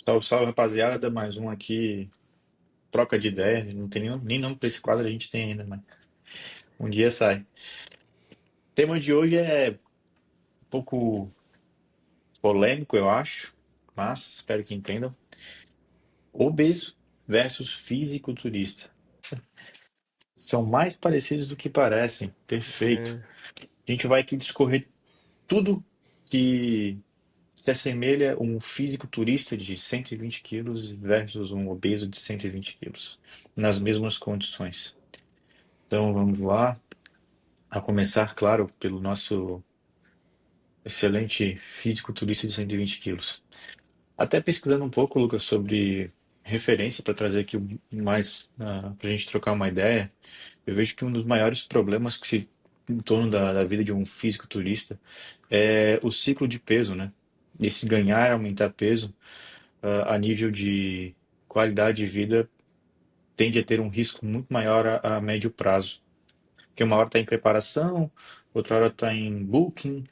Salve, salve, rapaziada. Mais um aqui, troca de ideia. Não tem nem nome pra esse quadro, a gente tem ainda, mas um dia sai. O tema de hoje é um pouco polêmico, eu acho, mas espero que entendam. Obeso versus fisiculturista. São mais parecidos do que parecem. Perfeito. É, A gente vai aqui discorrer tudo que se assemelha a um fisiculturista de 120 quilos versus um obeso de 120 quilos, nas mesmas condições. Então vamos lá. A começar, claro, pelo nosso excelente fisiculturista de 120 quilos. Até pesquisando um pouco, Lucas, sobre referência para trazer aqui mais para a gente trocar uma ideia, eu vejo que um dos maiores problemas que se em torno da vida de um fisiculturista é o ciclo de peso, né? Esse ganhar, aumentar peso a nível de qualidade de vida tende a ter um risco muito maior a médio prazo. Porque uma hora está em preparação, outra hora está em booking,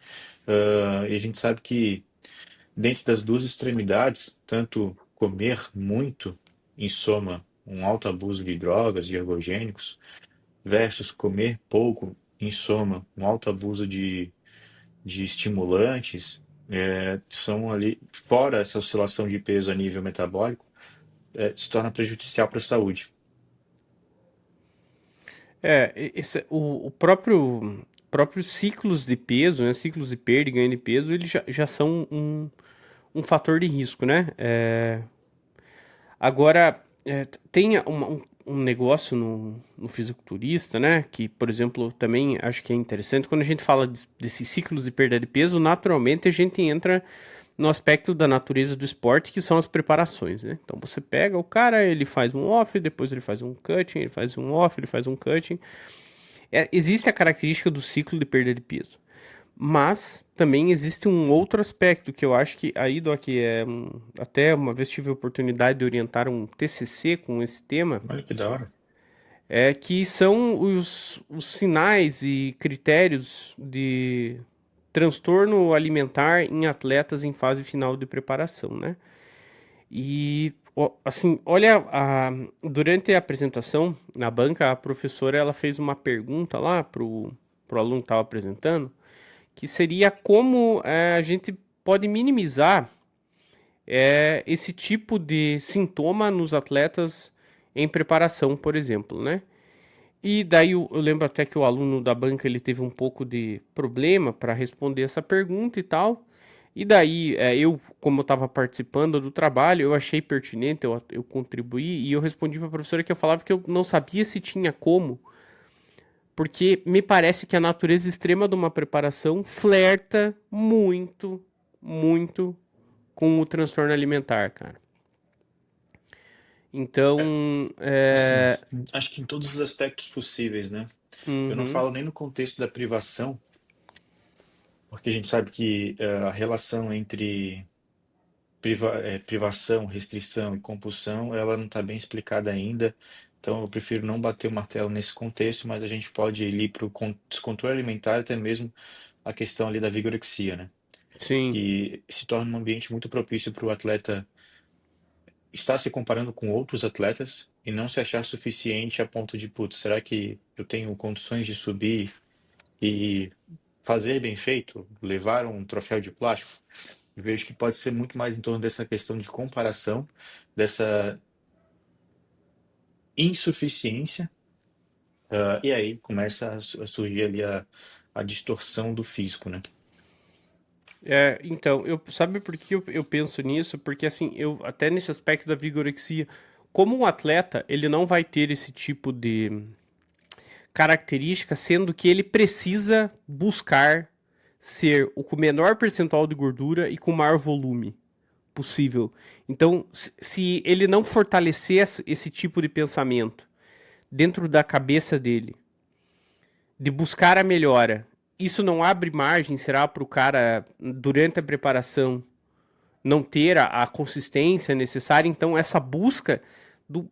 e a gente sabe que dentro das duas extremidades, tanto comer muito, em soma, um alto abuso de drogas, de ergogênicos, versus comer pouco, em soma, um alto abuso de estimulantes, são ali, fora essa oscilação de peso a nível metabólico, se torna prejudicial para a saúde. o próprio ciclos de peso, né, ciclos de perda e ganho de peso, eles já são um fator de risco, né? Agora, tem um negócio no fisiculturista, né? Que, por exemplo, também acho que é interessante. Quando a gente fala desses ciclos de perda de peso, naturalmente a gente entra no aspecto da natureza do esporte, que são as preparações, né? Então você pega o cara, ele faz um off, depois ele faz um cutting, ele faz um off, ele faz um cutting. Existe a característica do ciclo de perda de peso. Mas também existe um outro aspecto que eu acho que aí, Doc, até uma vez tive a oportunidade de orientar um TCC com esse tema, Olha que da hora. que são os sinais e critérios de transtorno alimentar em atletas em fase final de preparação, né? E assim, olha, durante a apresentação na banca, a professora ela fez uma pergunta lá pro aluno que estava apresentando, que seria como a gente pode minimizar esse tipo de sintoma nos atletas em preparação, por exemplo, né? E daí eu lembro até que o aluno da banca ele teve um pouco de problema para responder essa pergunta e tal. E daí eu, como eu estava participando do trabalho, eu achei pertinente, eu contribuí e eu respondi para a professora que eu falava que eu não sabia se tinha como, porque me parece que a natureza extrema de uma preparação flerta muito, muito com o transtorno alimentar, cara. Então, Assim, acho que em todos os aspectos possíveis, né? Eu não uhum, falo nem no contexto da privação, porque a gente sabe que a relação entre privação, restrição e compulsão, ela não está bem explicada ainda. Então, eu prefiro não bater o martelo nesse contexto, mas a gente pode ir para o descontrole alimentar, até mesmo a questão ali da vigorexia, né? sim, Que se torna um ambiente muito propício para o atleta estar se comparando com outros atletas e não se achar suficiente a ponto de, putz, será que eu tenho condições de subir e fazer bem feito, levar um troféu de plástico? Eu vejo que pode ser muito mais em torno dessa questão de comparação, dessa insuficiência, e aí começa a surgir ali a distorção do físico, né? então, sabe por que eu penso nisso? Porque assim, eu até nesse aspecto da vigorexia, como um atleta, ele não vai ter esse tipo de característica, sendo que ele precisa buscar ser o com menor percentual de gordura e com maior volume possível. Então, se ele não fortalecer esse tipo de pensamento dentro da cabeça dele, de buscar a melhora, isso não abre margem, será, para o cara, durante a preparação, não ter a consistência necessária. Então, essa busca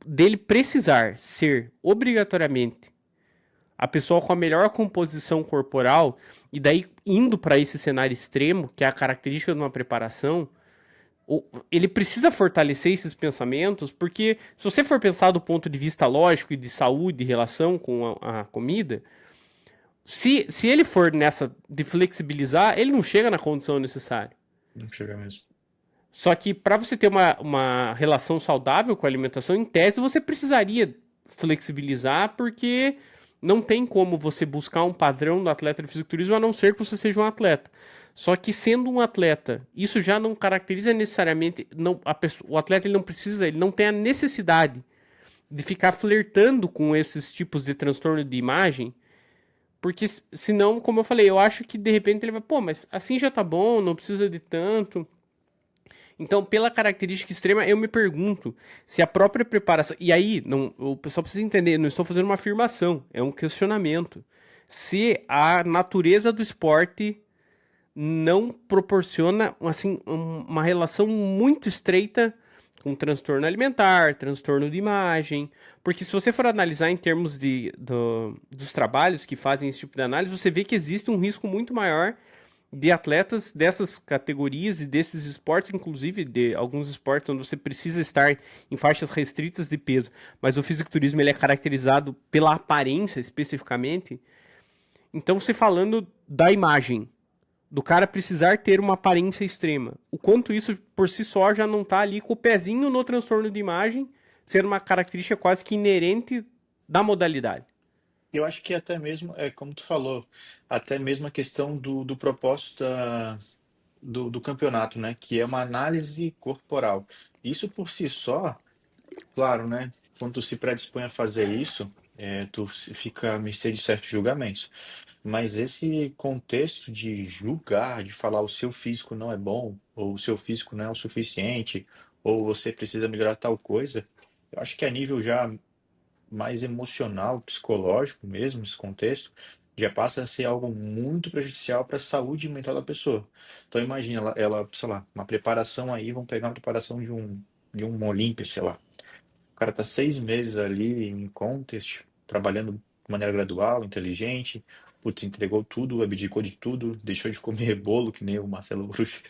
dele precisar ser obrigatoriamente a pessoa com a melhor composição corporal, e daí indo para esse cenário extremo, que é a característica de uma preparação, Ele precisa fortalecer esses pensamentos, porque se você for pensar do ponto de vista lógico e de saúde, relação com a comida, se ele for nessa de flexibilizar, ele não chega na condição necessária. Não chega mesmo. Só que para você ter uma relação saudável com a alimentação, em tese, você precisaria flexibilizar, porque não tem como você buscar um padrão do atleta de fisiculturismo a não ser que você seja um atleta. Só que sendo um atleta, isso já não caracteriza necessariamente. Não, o atleta ele não precisa, ele não tem a necessidade de ficar flertando com esses tipos de transtorno de imagem, porque senão, como eu falei, eu acho que de repente ele vai, pô, mas assim já tá bom, não precisa de tanto. Então, pela característica extrema, eu me pergunto se a própria preparação. E aí, não, o pessoal precisa entender, não estou fazendo uma afirmação, é um questionamento. Se a natureza do esporte não proporciona assim, uma relação muito estreita com transtorno alimentar, transtorno de imagem. Porque se você for analisar em termos dos trabalhos que fazem esse tipo de análise, você vê que existe um risco muito maior de atletas dessas categorias e desses esportes, inclusive de alguns esportes onde você precisa estar em faixas restritas de peso, mas o fisiculturismo ele é caracterizado pela aparência especificamente. Então, você falando da imagem, do cara precisar ter uma aparência extrema, o quanto isso por si só já não está ali com o pezinho no transtorno de imagem, ser uma característica quase que inerente da modalidade. Eu acho que até mesmo, é como tu falou, até mesmo a questão do propósito do campeonato, né? Que é uma análise corporal. Isso por si só, claro, né? Quando tu se predispõe a fazer isso, fica à mercê de certos julgamentos. Mas esse contexto de julgar, de falar o seu físico não é bom, ou o seu físico não é o suficiente, ou você precisa melhorar tal coisa, eu acho que a nível já mais emocional, psicológico mesmo, esse contexto, já passa a ser algo muito prejudicial para a saúde mental da pessoa. Então imagina, sei lá, uma preparação aí, vamos pegar uma preparação de um Olímpia, sei lá. O cara tá 6 meses ali em contest, trabalhando de maneira gradual, inteligente, putz, entregou tudo, abdicou de tudo, deixou de comer bolo, que nem o Marcelo Bruxo.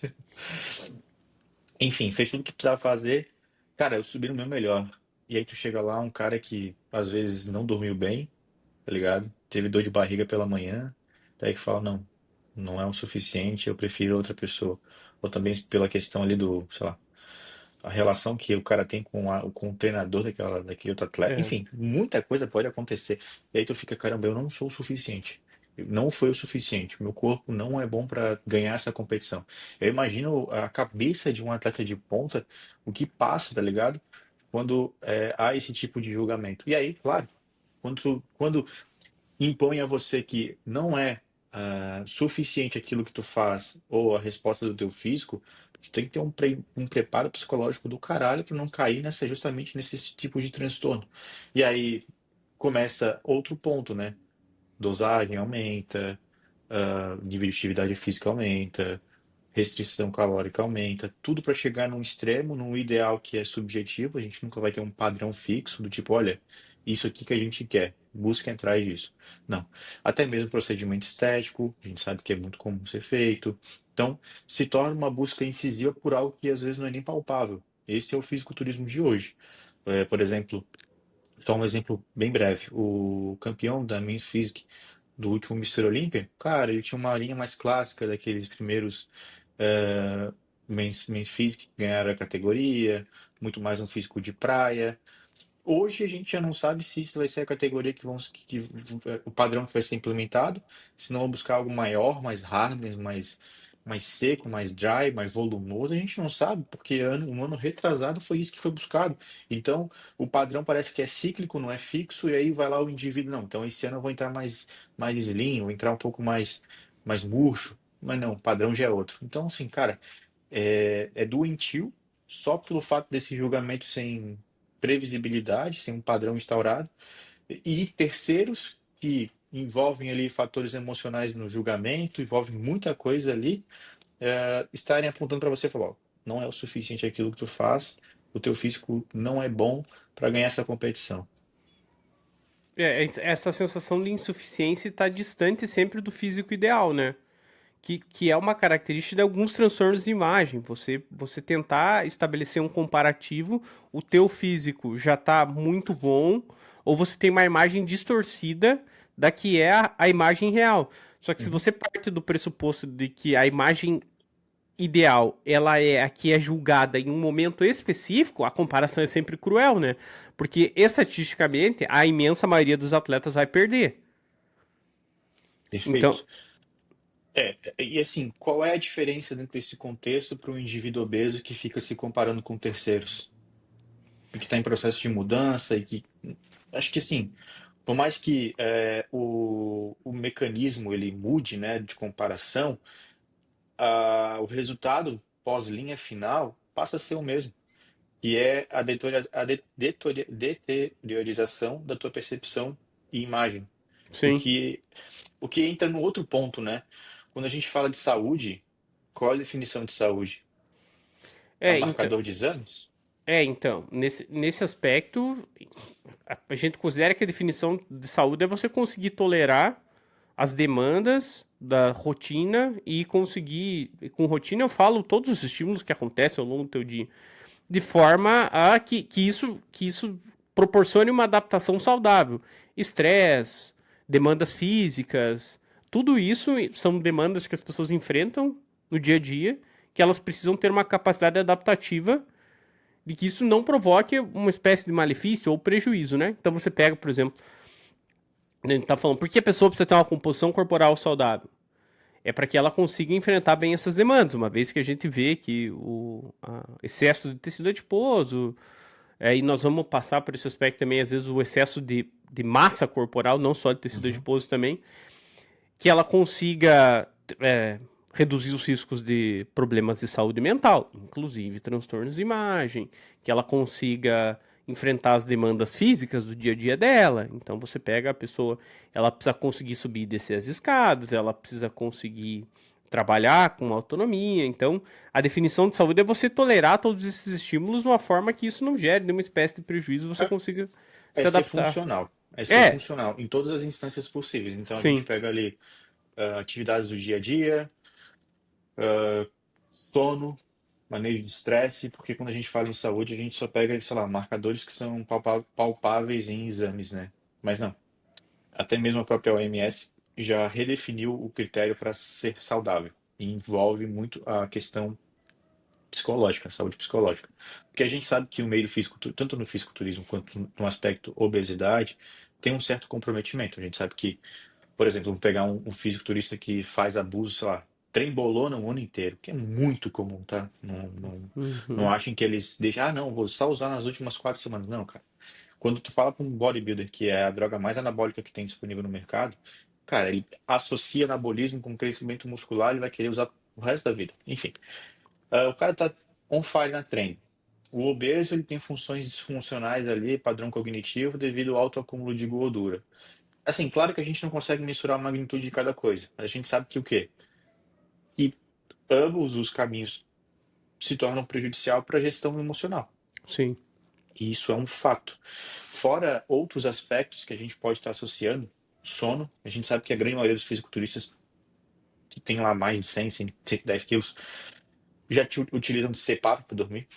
Enfim, fez tudo o que precisava fazer. Cara, eu subi no meu melhor. E aí tu chega lá, um cara que às vezes não dormiu bem, tá ligado? Teve dor de barriga pela manhã, daí que fala, não, não é o suficiente, eu prefiro outra pessoa. Ou também pela questão ali do, sei lá, a relação que o cara tem com o treinador daquele outro atleta. É. Enfim, muita coisa pode acontecer. E aí tu fica, caramba, eu não sou o suficiente. Não foi o suficiente. Meu corpo não é bom para ganhar essa competição. Eu imagino a cabeça de um atleta de ponta, o que passa, tá ligado? Quando há esse tipo de julgamento. E aí, claro, quando impõe a você que não é suficiente aquilo que tu faz ou a resposta do teu físico, tu tem que ter um preparo psicológico do caralho para não cair justamente nesse tipo de transtorno. E aí começa outro ponto, né? Dosagem aumenta, nível de atividade física aumenta, restrição calórica aumenta, tudo para chegar num extremo, num ideal que é subjetivo, a gente nunca vai ter um padrão fixo do tipo, olha, isso aqui que a gente quer, busca atrás disso. Não. Até mesmo procedimento estético, a gente sabe que é muito comum ser feito. Então, se torna uma busca incisiva por algo que às vezes não é nem palpável. Esse é o fisiculturismo de hoje. Por exemplo, só um exemplo bem breve. O campeão da Men's Physique do último Mr. Olympia, cara, ele tinha uma linha mais clássica daqueles primeiros Men's Physique que ganharam a categoria, muito mais um físico de praia. Hoje a gente já não sabe se isso vai ser a categoria o padrão que vai ser implementado, se não vão buscar algo maior, mais hardness, mais seco, mais dry, mais volumoso, a gente não sabe, porque um ano retrasado foi isso que foi buscado. Então, o padrão parece que é cíclico, não é fixo, e aí vai lá o indivíduo, não, então esse ano eu vou entrar mais slim, vou entrar um pouco mais murcho, mas não, o padrão já é outro. Então, assim, cara, é doentio só pelo fato desse julgamento sem previsibilidade, sem um padrão instaurado, e terceiros que envolvem ali fatores emocionais no julgamento, envolvem muita coisa ali, estarem apontando para você e falar, ó, não é o suficiente aquilo que tu faz, o teu físico não é bom para ganhar essa competição. Essa sensação de insuficiência está distante sempre do físico ideal, né? que é uma característica de alguns transtornos de imagem. Você tentar estabelecer um comparativo, o teu físico já está muito bom, ou você tem uma imagem distorcida da que é a imagem real. Só que se Uhum. você parte do pressuposto de que a imagem ideal, ela é a que é julgada em um momento específico, a comparação é sempre cruel, né? Porque estatisticamente a imensa maioria dos atletas vai perder. Então, Perfeito. E assim, qual é a diferença dentro desse contexto para um indivíduo obeso que fica se comparando com terceiros? E que está em processo de mudança e que. Acho que assim, por mais que o mecanismo ele mude, né, de comparação, o resultado pós-linha final passa a ser o mesmo, que é a deteriorização da tua percepção e imagem. O sim. que, o que entra no outro ponto, né? Quando a gente fala de saúde, qual é a definição de saúde? É um É, então, marcador de exames? então, nesse aspecto, a gente considera que a definição de saúde é você conseguir tolerar as demandas da rotina e conseguir, com rotina eu falo todos os estímulos que acontecem ao longo do teu dia, de forma a que isso proporcione uma adaptação saudável. Estresse, demandas físicas, tudo isso são demandas que as pessoas enfrentam no dia a dia, que elas precisam ter uma capacidade adaptativa de que isso não provoque uma espécie de malefício ou prejuízo, né? Então você pega, por exemplo, a gente tá falando, por que a pessoa precisa ter uma composição corporal saudável? É para que ela consiga enfrentar bem essas demandas, uma vez que a gente vê que o excesso de tecido adiposo, e nós vamos passar por esse aspecto também, às vezes o excesso de massa corporal, não só de tecido Uhum. adiposo também, que ela consiga reduzir os riscos de problemas de saúde mental, inclusive transtornos de imagem, que ela consiga enfrentar as demandas físicas do dia a dia dela. Então você pega a pessoa, ela precisa conseguir subir e descer as escadas, ela precisa conseguir trabalhar com autonomia. Então, a definição de saúde é você tolerar todos esses estímulos de uma forma que isso não gere nenhuma espécie de prejuízo, você É, consiga é se ser adaptar. funcional. É ser É, funcional em todas as instâncias possíveis. Então a gente sim, pega ali atividades do dia a dia, sono, manejo de estresse, porque quando a gente fala em saúde, a gente só pega, sei lá, marcadores que são palpáveis em exames, né? Mas não. Até mesmo a própria OMS já redefiniu o critério para ser saudável. E envolve muito a questão psicológica, a saúde psicológica. Porque a gente sabe que o meio físico, tanto no fisiculturismo quanto no aspecto obesidade, tem um certo comprometimento. A gente sabe que, por exemplo, vamos pegar um fisiculturista que faz abuso, sei lá, trembolona o ano inteiro, que é muito comum, tá? Não uhum, achem que eles deixam, não, vou só usar nas últimas 4 semanas. Não, cara. Quando tu fala para um bodybuilder, que é a droga mais anabólica que tem disponível no mercado, cara, ele associa anabolismo com crescimento muscular, ele vai querer usar o resto da vida. Enfim, o cara tá on fire na treino. O obeso ele tem funções disfuncionais ali, padrão cognitivo, devido ao alto acúmulo de gordura. Assim, claro que a gente não consegue mensurar a magnitude de cada coisa. A gente sabe que o quê? Que ambos os caminhos se tornam prejudicial para a gestão emocional. sim. E isso é um fato. Fora outros aspectos que a gente pode estar associando, sono. A gente sabe que a grande maioria dos fisiculturistas que tem lá mais de 100, 110 quilos já utilizam de CPAP para dormir.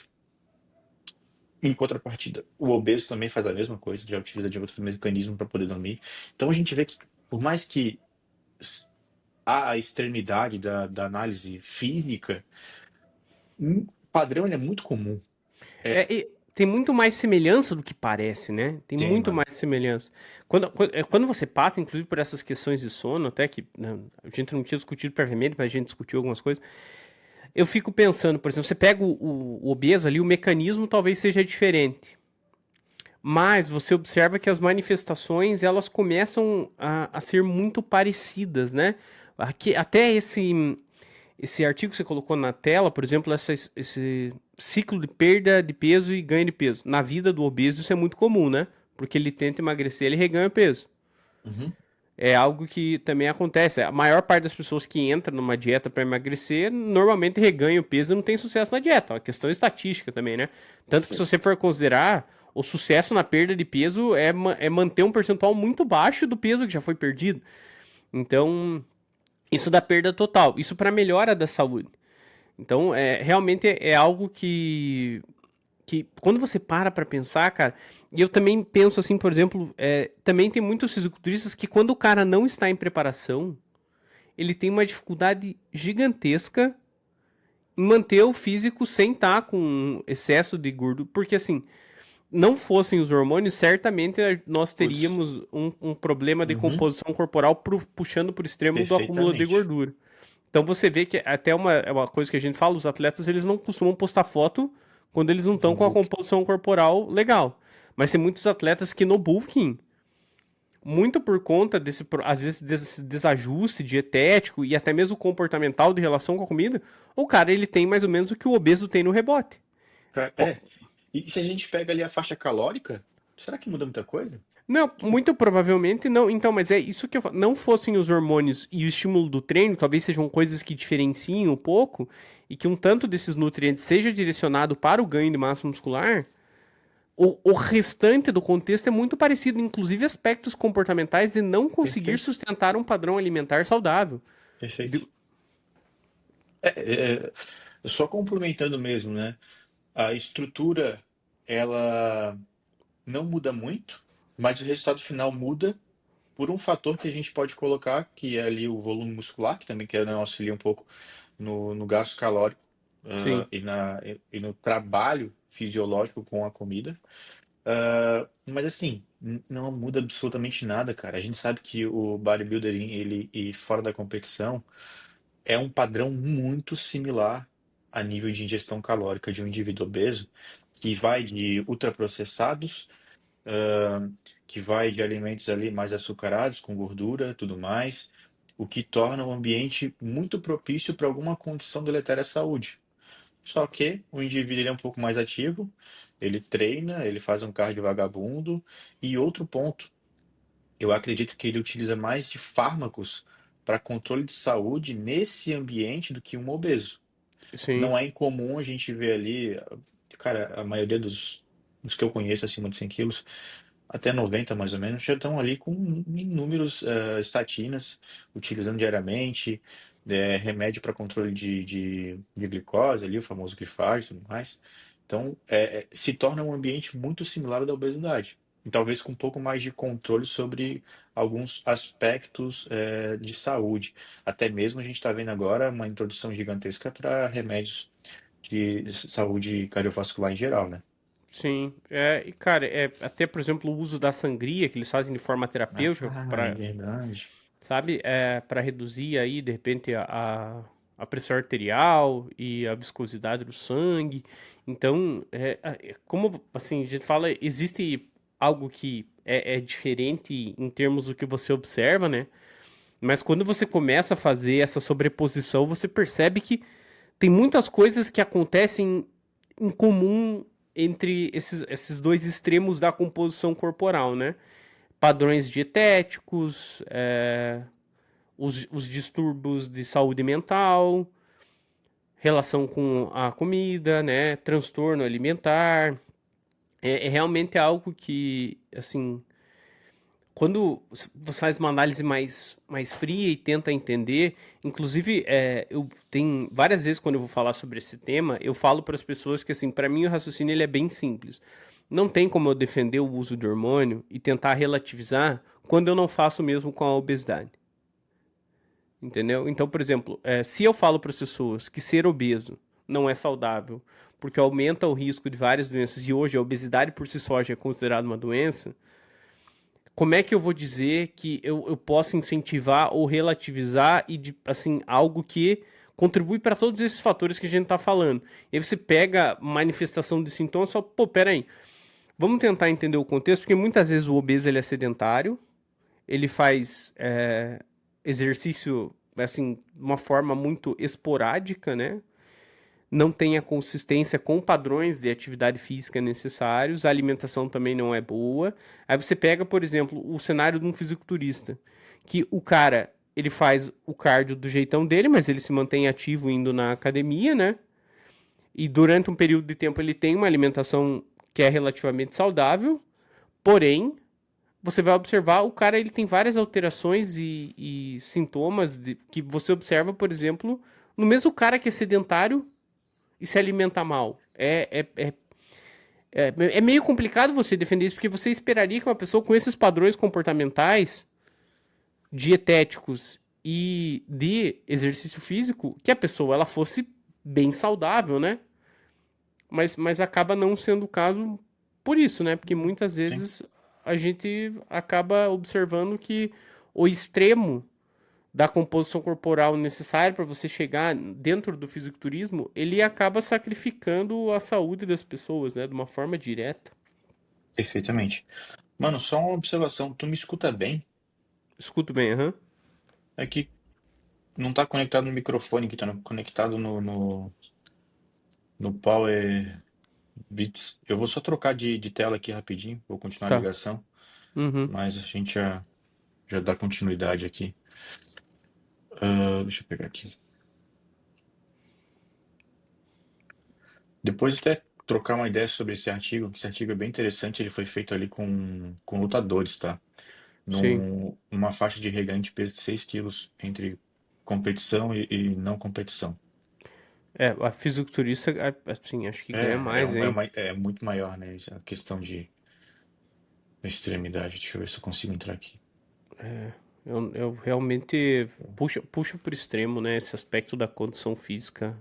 Em contrapartida, o obeso também faz a mesma coisa, já utiliza de outros mecanismos para poder dormir. Então a gente vê que, por mais que há a extremidade da análise física, um padrão ele é muito comum. É, Tem muito mais semelhança do que parece, né? Tem tem, muito mano. mais semelhança. Quando você passa, inclusive por essas questões de sono, até que né, a gente não tinha discutido previamente, mas a gente discutiu algumas coisas. Eu fico pensando, por exemplo, você pega o obeso ali, o mecanismo talvez seja diferente. Mas você observa que as manifestações elas começam a ser muito parecidas, né? Aqui, até esse artigo que você colocou na tela, por exemplo, esse ciclo de perda de peso e ganho de peso. Na vida do obeso isso é muito comum, né? Porque ele tenta emagrecer, ele reganha peso. Uhum. É algo que também acontece. A maior parte das pessoas que entram numa dieta para emagrecer normalmente reganha o peso e não tem sucesso na dieta. É uma questão estatística também, né? Tanto que se Perfeito. você for considerar, o sucesso na perda de peso é manter um percentual muito baixo do peso que já foi perdido. Então, Isso dá perda total. Isso para melhora da saúde. Então, realmente é algo que quando você para pensar, cara, e eu também penso assim, por exemplo, também tem muitos fisiculturistas que quando o cara não está em preparação, ele tem uma dificuldade gigantesca em manter o físico sem estar com excesso de gordura, porque assim, não fossem os hormônios, certamente nós Putz, teríamos um problema de uhum, composição corporal puxando por extremo do acúmulo de perfeitamente. gordura. Então você vê que até uma coisa que a gente fala, os atletas eles não costumam postar foto quando eles não No estão com a book. composição corporal legal. Mas tem muitos atletas que no bulking, muito por conta às vezes, desse desajuste dietético e até mesmo comportamental de relação com a comida, o cara ele tem mais ou menos o que o obeso tem no rebote. É, e se a gente pega ali a faixa calórica, será que muda muita coisa? Não, Tipo, muito provavelmente não. Então, mas é isso que eu falo. Não fossem os hormônios e o estímulo do treino, talvez sejam coisas que diferenciem um pouco e que um tanto desses nutrientes seja direcionado para o ganho de massa muscular. O restante do contexto é muito parecido, inclusive aspectos comportamentais de não conseguir perfeito, sustentar um padrão alimentar saudável. perfeito. Só complementando mesmo, né? A estrutura, ela não muda muito, mas o resultado final muda por um fator que a gente pode colocar, que é ali o volume muscular, que também quer auxiliar um pouco no gasto calórico, Sim, e no trabalho fisiológico com a comida. Mas assim, não muda absolutamente nada, cara. A gente sabe que o bodybuilder, ele e fora da competição, é um padrão muito similar a nível de ingestão calórica de um indivíduo obeso, que vai de ultraprocessados, ah, que vai de alimentos ali mais açucarados, com gordura, tudo mais, o que torna o ambiente muito propício para alguma condição deletéria à saúde. Só que o indivíduo ele é um pouco mais ativo, ele treina, ele faz um cardio vagabundo. E outro ponto, eu acredito que ele utiliza mais de fármacos para controle de saúde nesse ambiente do que um obeso. sim, Não é incomum a gente ver ali, cara, a maioria dos que eu conheço acima de 100 quilos, até 90 mais ou menos, já estão ali com inúmeros estatinas, utilizando diariamente, remédio para controle de glicose, ali, o famoso glifage e tudo mais. Então, se torna um ambiente muito similar ao da obesidade. E talvez com um pouco mais de controle sobre alguns aspectos de saúde. Até mesmo a gente está vendo agora uma introdução gigantesca para remédios de saúde cardiovascular em geral, né? sim. E cara, até por exemplo o uso da sangria que eles fazem de forma terapêutica Ah, é para, verdade. sabe, para reduzir aí de repente a pressão arterial e a viscosidade do sangue. Então, como assim a gente fala, existe algo que é diferente em termos do que você observa, né? Mas quando você começa a fazer essa sobreposição, você percebe que tem muitas coisas que acontecem em comum entre esses dois extremos da composição corporal, né? Padrões dietéticos, os distúrbios de saúde mental, relação com a comida, né? Transtorno alimentar. É realmente algo que, assim, quando você faz uma análise mais fria e tenta entender, inclusive, eu tenho várias vezes quando eu vou falar sobre esse tema, eu falo para as pessoas que, assim, para mim o raciocínio ele é bem simples. Não tem como eu defender o uso do hormônio e tentar relativizar quando eu não faço o mesmo com a obesidade. Entendeu? Então, por exemplo, se eu falo para as pessoas que ser obeso não é saudável, porque aumenta o risco de várias doenças, e hoje a obesidade por si só já é considerada uma doença, como é que eu vou dizer que eu posso incentivar ou relativizar e assim algo que contribui para todos esses fatores que a gente está falando? E aí você pega manifestação de sintomas e fala, pô, peraí, vamos tentar entender o contexto, porque muitas vezes o obeso ele é sedentário, ele faz exercício assim de uma forma muito esporádica, né? Não tem a consistência com padrões de atividade física necessários, a alimentação também não é boa. Aí você pega, por exemplo, o cenário de um fisiculturista, que o cara, ele faz o cardio do jeitão dele, mas ele se mantém ativo indo na academia, né? E durante um período de tempo ele tem uma alimentação que é relativamente saudável, porém você vai observar, o cara ele tem várias alterações e sintomas que você observa, por exemplo, no mesmo cara que é sedentário e se alimenta mal. É meio complicado você defender isso, porque você esperaria que uma pessoa com esses padrões comportamentais, dietéticos e de exercício físico, que a pessoa ela fosse bem saudável, né? Mas acaba não sendo o caso por isso, né? Porque muitas Sim. vezes a gente acaba observando que o extremo da composição corporal necessária para você chegar dentro do fisiculturismo, ele acaba sacrificando a saúde das pessoas, né? De uma forma direta. Perfeitamente. Mano, só uma observação. Tu me escuta bem? Escuto bem, aham. É que não tá conectado no microfone, que tá conectado no Power Beats. Eu vou só trocar de tela aqui rapidinho, vou continuar a Tá. ligação, Uhum. mas a gente já dá continuidade aqui. Deixa eu pegar aqui. Depois até trocar uma ideia sobre esse artigo, que esse artigo é bem interessante, ele foi feito ali com lutadores, tá? Sim. Numa faixa de reganho de peso de 6 quilos entre competição e não competição. É, a fisiculturista, assim, acho que É, ganha mais, hein? é muito maior, né? A questão de extremidade. Deixa eu ver se eu consigo entrar aqui. Eu realmente puxo pro extremo, né? Esse aspecto da condição física.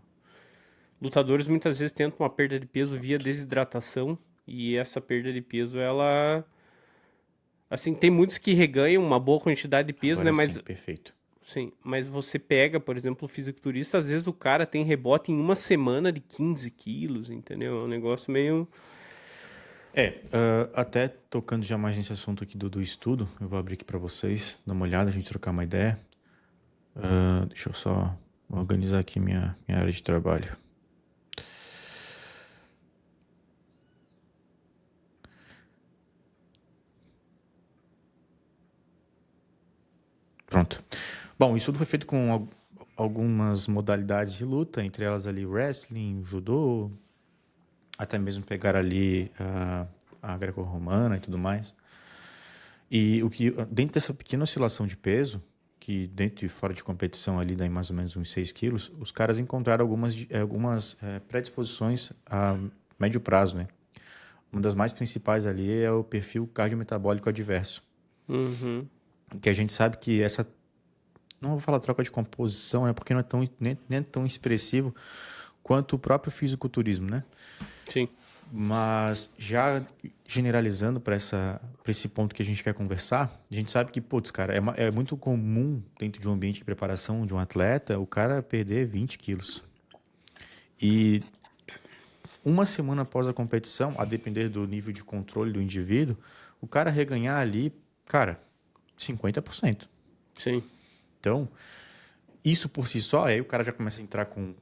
Lutadores muitas vezes tentam uma perda de peso via desidratação. E essa perda de peso, ela. Assim, tem muitos que reganham uma boa quantidade de peso, né? Agora sim, Mas, perfeito. sim, mas você pega, por exemplo, o fisiculturista, às vezes o cara tem rebote em uma semana de 15 quilos, entendeu? É um negócio meio. Até tocando já mais nesse assunto aqui do estudo, eu vou abrir aqui para vocês, dar uma olhada, a gente trocar uma ideia. Deixa eu só organizar aqui minha área de trabalho. Pronto. Bom, isso tudo foi feito com algumas modalidades de luta, entre elas ali wrestling, judô, até mesmo pegar ali a greco-romana e tudo mais. E o que dentro dessa pequena oscilação de peso, que dentro e fora de competição ali dá em mais ou menos uns 6 quilos, os caras encontraram algumas predisposições a médio prazo, né? Uma das mais principais ali é o perfil cardiometabólico adverso, Uhum. que a gente sabe que essa, não vou falar troca de composição, é porque não é nem é tão expressivo quanto o próprio fisiculturismo, né? Sim. Mas já generalizando para esse ponto que a gente quer conversar, a gente sabe que, putz, cara, é muito comum dentro de um ambiente de preparação de um atleta o cara perder 20 quilos. E uma semana após a competição, a depender do nível de controle do indivíduo, o cara reganhar ali, cara, 50%. Sim. Então, isso por si só, aí o cara já começa a entrar com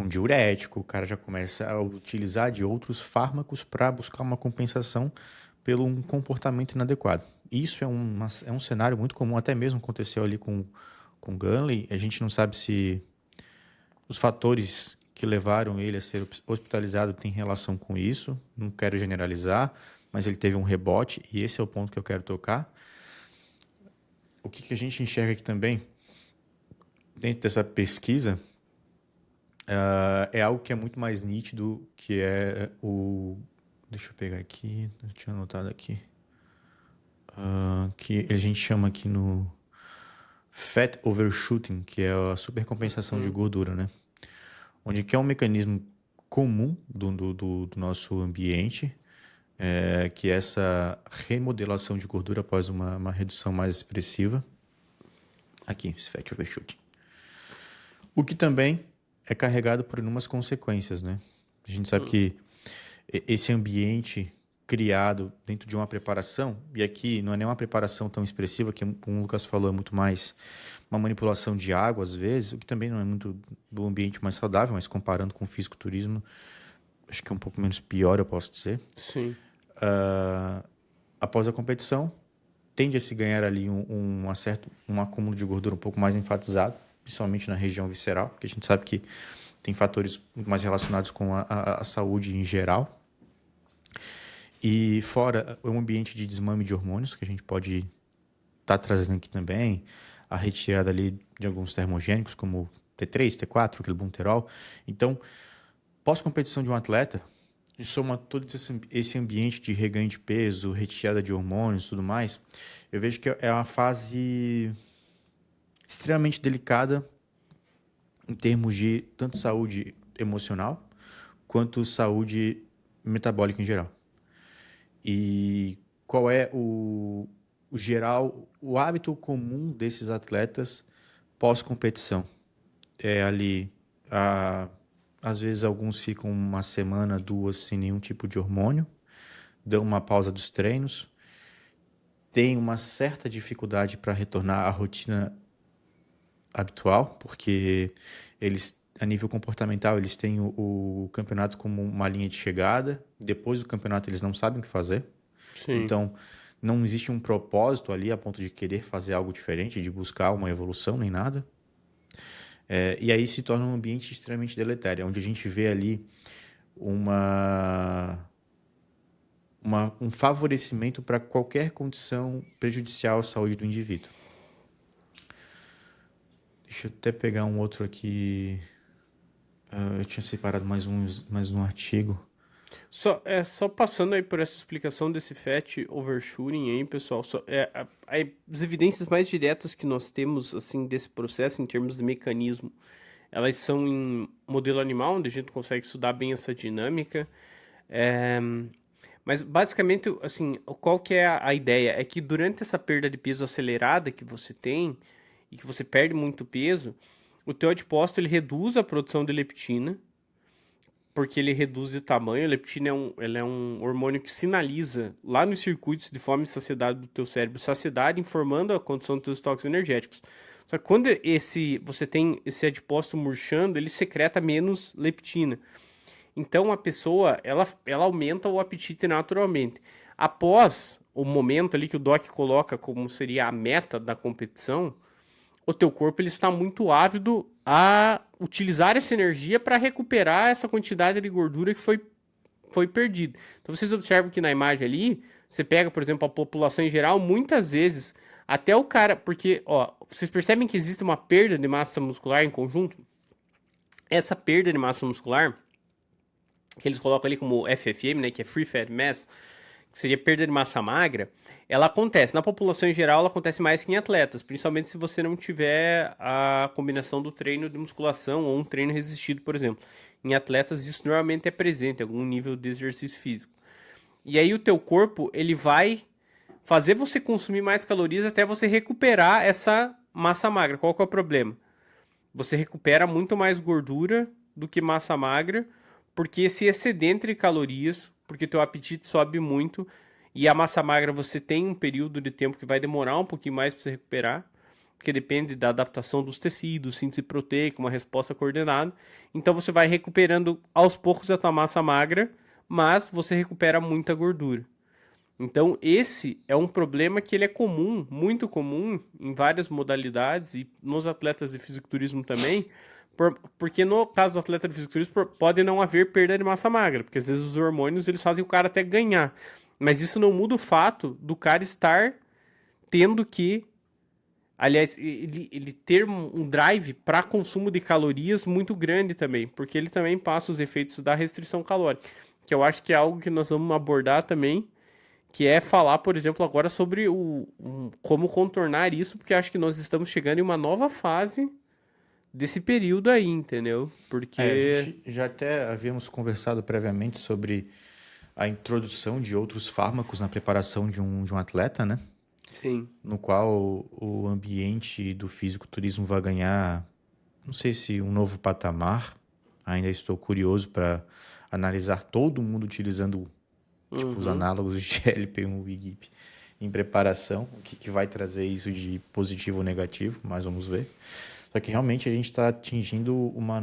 diurético, o cara já começa a utilizar de outros fármacos para buscar uma compensação pelo um comportamento inadequado. Isso é um cenário muito comum, até mesmo aconteceu ali com Gunley. A gente não sabe se os fatores que levaram ele a ser hospitalizado têm relação com isso, não quero generalizar, mas ele teve um rebote e esse é o ponto que eu quero tocar. O que a gente enxerga aqui também, dentro dessa pesquisa, é algo que é muito mais nítido, que é o... Deixa eu pegar aqui, eu tinha anotado aqui. Que a gente chama aqui no fat overshooting, que é a supercompensação de gordura, né? Onde que é um mecanismo comum do nosso ambiente, que é essa remodelação de gordura após uma redução mais expressiva. Aqui, esse fat overshooting. O que também é carregado por inúmeras consequências, né? A gente sabe que esse ambiente criado dentro de uma preparação, e aqui não é nem uma preparação tão expressiva, que como o Lucas falou, é muito mais uma manipulação de água às vezes, o que também não é muito do ambiente mais saudável, mas comparando com o fisiculturismo, acho que é um pouco menos pior, eu posso dizer. Sim. Após a competição, tende a se ganhar ali um acúmulo de gordura um pouco mais enfatizado, principalmente na região visceral, porque a gente sabe que tem fatores muito mais relacionados com a saúde em geral. E fora o ambiente de desmame de hormônios, que a gente pode estar trazendo aqui também, a retirada ali de alguns termogênicos, como T3, T4, clenbuterol. Então, pós-competição de um atleta, e soma todo esse ambiente de reganho de peso, retirada de hormônios e tudo mais, eu vejo que é uma fase extremamente delicada em termos de tanto saúde emocional quanto saúde metabólica em geral. E qual é o geral, o hábito comum desses atletas pós-competição? É ali, às vezes alguns ficam uma semana, duas sem nenhum tipo de hormônio, dão uma pausa dos treinos, tem uma certa dificuldade para retornar à rotina habitual, porque eles, a nível comportamental, eles têm o campeonato como uma linha de chegada, depois do campeonato eles não sabem o que fazer, Sim. então não existe um propósito ali a ponto de querer fazer algo diferente, de buscar uma evolução nem nada. E aí se torna um ambiente extremamente deletério, onde a gente vê ali uma, um favorecimento para qualquer condição prejudicial à saúde do indivíduo. Deixa eu até pegar um outro aqui. Eu tinha separado mais um artigo. Só passando aí por essa explicação desse fat overshooting aí, pessoal, as evidências mais diretas que nós temos, assim, desse processo em termos de mecanismo, elas são em modelo animal, onde a gente consegue estudar bem essa dinâmica. É, mas basicamente, assim, qual que é a ideia? É que durante essa perda de peso acelerada que você tem e que você perde muito peso, o teu adipócito ele reduz a produção de leptina, porque ele reduz o tamanho. A leptina ele é um hormônio que sinaliza lá nos circuitos de fome e saciedade do teu cérebro, saciedade informando a condição dos teus estoques energéticos. Só que quando você tem esse adipócito murchando, ele secreta menos leptina. Então a pessoa, ela aumenta o apetite naturalmente. Após o momento ali que o doc coloca como seria a meta da competição, o teu corpo ele está muito ávido a utilizar essa energia para recuperar essa quantidade de gordura que foi perdida. Então vocês observam que na imagem ali, você pega, por exemplo, a população em geral, muitas vezes, até o cara, porque, ó, vocês percebem que existe uma perda de massa muscular em conjunto? Essa perda de massa muscular, que eles colocam ali como FFM, né, que é Free Fat Mass, que seria perda de massa magra, ela acontece. Na população em geral, ela acontece mais que em atletas, principalmente se você não tiver a combinação do treino de musculação ou um treino resistido, por exemplo. Em atletas, isso normalmente é presente, algum nível de exercício físico. E aí o teu corpo, ele vai fazer você consumir mais calorias até você recuperar essa massa magra. Qual que é o problema? Você recupera muito mais gordura do que massa magra, porque esse excedente de calorias, porque teu apetite sobe muito, e a massa magra você tem um período de tempo que vai demorar um pouquinho mais para você recuperar, porque depende da adaptação dos tecidos, síntese proteica, uma resposta coordenada. Então você vai recuperando aos poucos a tua massa magra, mas você recupera muita gordura. Então, esse é um problema que ele é comum, muito comum em várias modalidades e nos atletas de fisiculturismo também, porque no caso do atleta de fisiculturismo pode não haver perda de massa magra, porque às vezes os hormônios eles fazem o cara até ganhar, mas isso não muda o fato do cara estar tendo que, aliás, ele ter um drive para consumo de calorias muito grande também, porque ele também passa os efeitos da restrição calórica, que eu acho que é algo que nós vamos abordar também, que é falar, por exemplo, agora sobre como contornar isso, porque acho que nós estamos chegando em uma nova fase desse período aí, entendeu? A Porque, gente já até havíamos conversado previamente sobre a introdução de outros fármacos na preparação de um atleta, né? sim, No qual o ambiente do fisiculturismo vai ganhar, não sei se um novo patamar, ainda estou curioso para analisar todo mundo utilizando tipo os uhum, análogos de GLP-1 e GIP em preparação, o que vai trazer isso de positivo ou negativo, mas vamos ver. Só que realmente a gente está atingindo um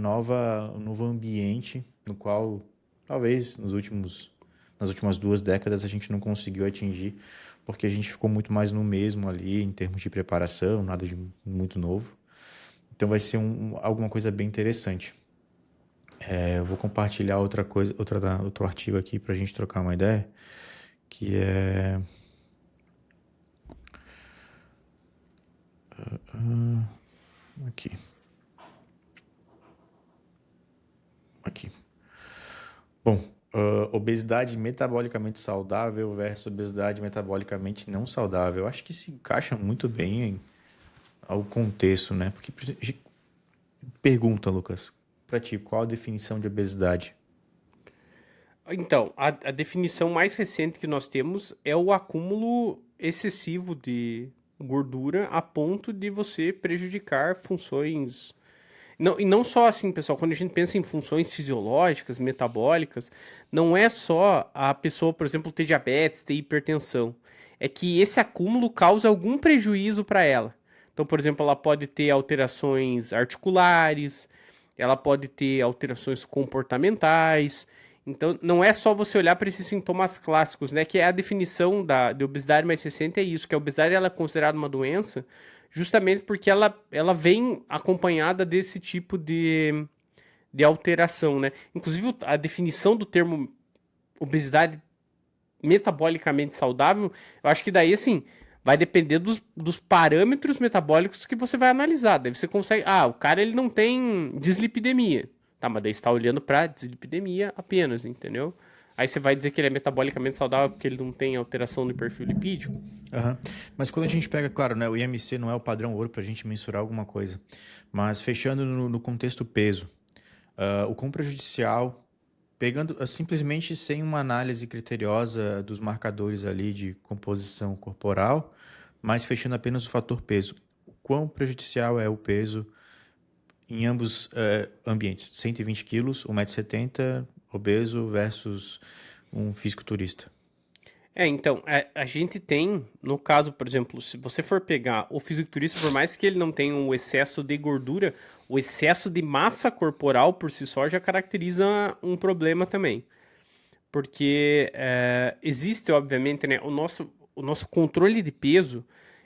novo ambiente no qual talvez nas últimas 2 décadas a gente não conseguiu atingir, porque a gente ficou muito mais no mesmo ali em termos de preparação, nada de muito novo. Então vai ser alguma coisa bem interessante. Eu vou compartilhar outra coisa, outro artigo aqui para a gente trocar uma ideia, que é... Aqui. Aqui. Bom, obesidade metabolicamente saudável versus obesidade metabolicamente não saudável. Acho que se encaixa muito bem ao contexto, né? Porque pergunta, Lucas, pra ti, qual a definição de obesidade? Então, a definição mais recente que nós temos é o acúmulo excessivo de gordura a ponto de você prejudicar funções. Não, e não só assim, pessoal, quando a gente pensa em funções fisiológicas, metabólicas, não é só a pessoa, por exemplo, ter diabetes, ter hipertensão. É que esse acúmulo causa algum prejuízo para ela. Então, por exemplo, ela pode ter alterações articulares, ela pode ter alterações comportamentais. Então, não é só você olhar para esses sintomas clássicos, né? Que é a definição de obesidade mais recente, é isso, que a obesidade ela é considerada uma doença justamente porque ela vem acompanhada desse tipo de alteração, né? Inclusive, a definição do termo obesidade metabolicamente saudável, eu acho que daí, assim, vai depender dos parâmetros metabólicos que você vai analisar. Daí você consegue. Ah, o cara ele não tem dislipidemia. Tá, mas daí você tá olhando pra dislipidemia apenas, entendeu? Aí você vai dizer que ele é metabolicamente saudável porque ele não tem alteração no perfil lipídico. Aham. Mas quando a gente pega, claro, né, o IMC não é o padrão ouro para a gente mensurar alguma coisa, mas fechando no contexto peso, o quão prejudicial, pegando simplesmente sem uma análise criteriosa dos marcadores ali de composição corporal, mas fechando apenas o fator peso, o quão prejudicial é o peso em ambos ambientes, 120 quilos, 1,70 m, obeso versus um fisiculturista. Então, a gente tem, no caso, por exemplo, se você for pegar o fisiculturista, por mais que ele não tenha um excesso de gordura, o excesso de massa corporal por si só já caracteriza um problema também. Porque existe, obviamente, né, o nosso controle de peso,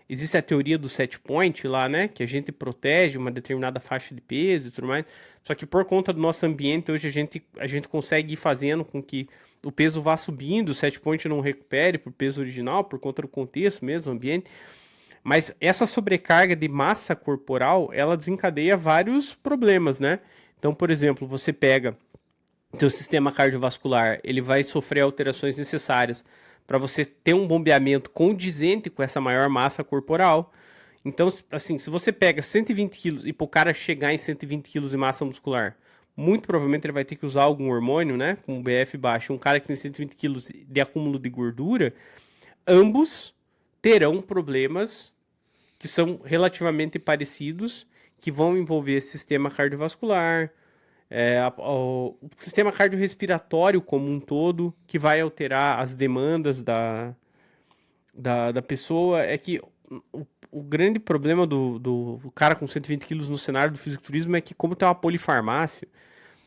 existe a teoria do set point lá, né, que a gente protege uma determinada faixa de peso e tudo mais, só que por conta do nosso ambiente, hoje a gente consegue ir fazendo com que o peso vá subindo, o set point não recupere pro peso original, por conta do contexto mesmo, ambiente, mas essa sobrecarga de massa corporal, ela desencadeia vários problemas, né? Então, por exemplo, você pega teu sistema cardiovascular, ele vai sofrer alterações necessárias para você ter um bombeamento condizente com essa maior massa corporal. Então, assim, se você pega 120 quilos e para o cara chegar em 120 quilos de massa muscular, muito provavelmente ele vai ter que usar algum hormônio, né? Com o BF baixo. Um cara que tem 120 quilos de acúmulo de gordura, ambos terão problemas que são relativamente parecidos, que vão envolver sistema cardiovascular, o sistema cardiorrespiratório como um todo, que vai alterar as demandas da pessoa. É que o grande problema do cara com 120 quilos no cenário do fisiculturismo é que, como tem uma polifarmácia,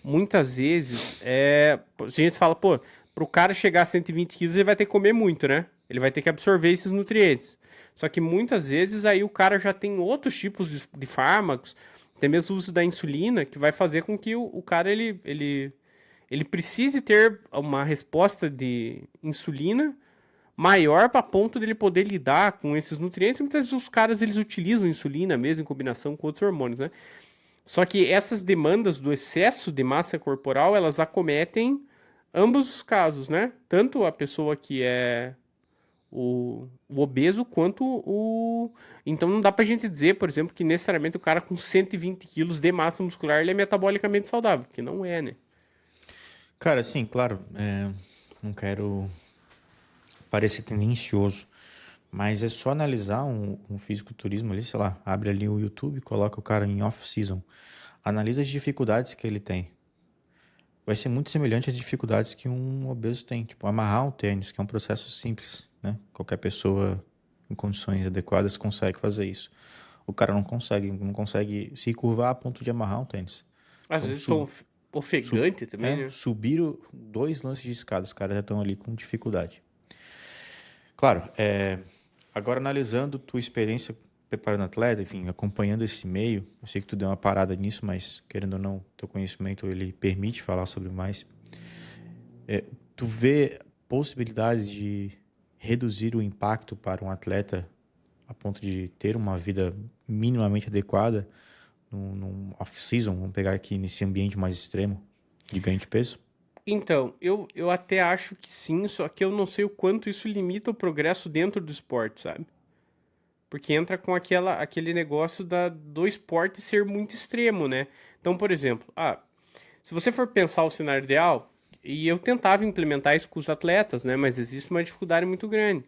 muitas vezes a gente fala, pô, pro cara chegar a 120 quilos, ele vai ter que comer muito, né? Ele vai ter que absorver esses nutrientes. Só que muitas vezes aí o cara já tem outros tipos de fármacos, até mesmo o uso da insulina, que vai fazer com que o cara ele precise ter uma resposta de insulina maior para ponto dele poder lidar com esses nutrientes. Muitas vezes os caras eles utilizam insulina mesmo em combinação com outros hormônios, né? Só que essas demandas do excesso de massa corporal, elas acometem ambos os casos, né? Tanto a pessoa que é o obeso quanto o. Então não dá pra gente dizer, por exemplo, que necessariamente o cara com 120 quilos de massa muscular ele é metabolicamente saudável, porque não é, né? Cara, sim, claro, não quero parecer tendencioso, mas é só analisar um fisiculturismo ali, sei lá, abre ali o YouTube, coloca o cara em off-season, analisa as dificuldades que ele tem. Vai ser muito semelhante às dificuldades que um obeso tem, tipo amarrar um tênis, que é um processo simples, né? Qualquer pessoa em condições adequadas consegue fazer isso. O cara não consegue se curvar a ponto de amarrar um tênis. Às Então, vezes estão ofegante também, né? subir dois lances de escada, os caras já estão ali com dificuldade. Claro, agora analisando tua experiência preparando atleta, enfim, acompanhando esse meio, eu sei que tu deu uma parada nisso, mas querendo ou não, teu conhecimento ele permite falar sobre mais. Tu vê possibilidades de reduzir o impacto para um atleta a ponto de ter uma vida minimamente adequada num off-season, vamos pegar aqui nesse ambiente mais extremo de ganho de peso? Então, eu até acho que sim, só que eu não sei o quanto isso limita o progresso dentro do esporte, sabe? Porque entra com aquele negócio do esporte ser muito extremo, né? Então, por exemplo, se você for pensar o cenário ideal, e eu tentava implementar isso com os atletas, né? Mas existe uma dificuldade muito grande.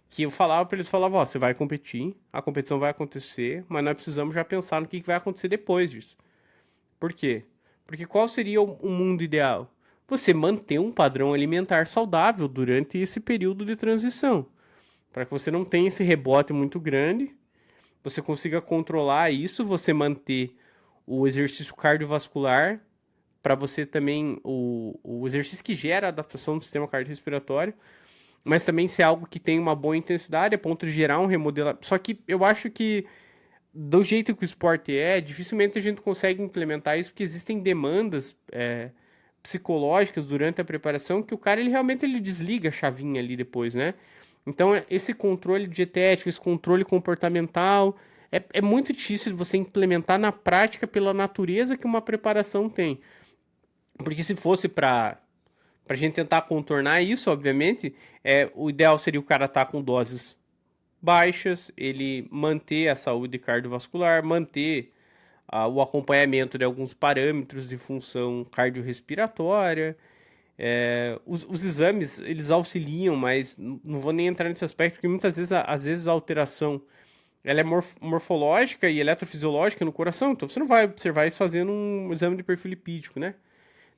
Que eu falava para eles, falava, ó, você vai competir, a competição vai acontecer, mas nós precisamos já pensar no que vai acontecer depois disso. Por quê? Porque qual seria o mundo ideal? Você manter um padrão alimentar saudável durante esse período de transição, para que você não tenha esse rebote muito grande, você consiga controlar isso, você manter o exercício cardiovascular, para você também, o exercício que gera adaptação do sistema cardiorrespiratório, mas também ser algo que tem uma boa intensidade, a ponto de gerar um remodelamento. Só que eu acho que do jeito que o esporte dificilmente a gente consegue implementar isso, porque existem demandas psicológicas durante a preparação que o cara ele realmente ele desliga a chavinha ali depois, né? Então, esse controle dietético, esse controle comportamental, é muito difícil de você implementar na prática pela natureza que uma preparação tem. Porque se fosse para a gente tentar contornar isso, obviamente, o ideal seria o cara estar com doses baixas, ele manter a saúde cardiovascular, manter o acompanhamento de alguns parâmetros de função cardiorrespiratória. Os exames, eles auxiliam, mas não vou nem entrar nesse aspecto, porque muitas vezes, às vezes a alteração ela é morfológica e eletrofisiológica no coração, então você não vai observar isso fazendo um exame de perfil lipídico, né?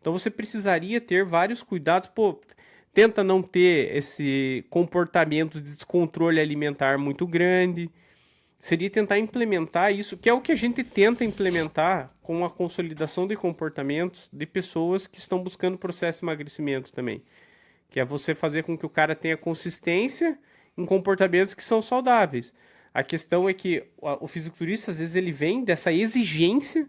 Então você precisaria ter vários cuidados. Pô, tenta não ter esse comportamento de descontrole alimentar muito grande. Seria tentar implementar isso, que é o que a gente tenta implementar com a consolidação de comportamentos de pessoas que estão buscando processo de emagrecimento também. Que é você fazer com que o cara tenha consistência em comportamentos que são saudáveis. A questão é que o fisiculturista, às vezes, ele vem dessa exigência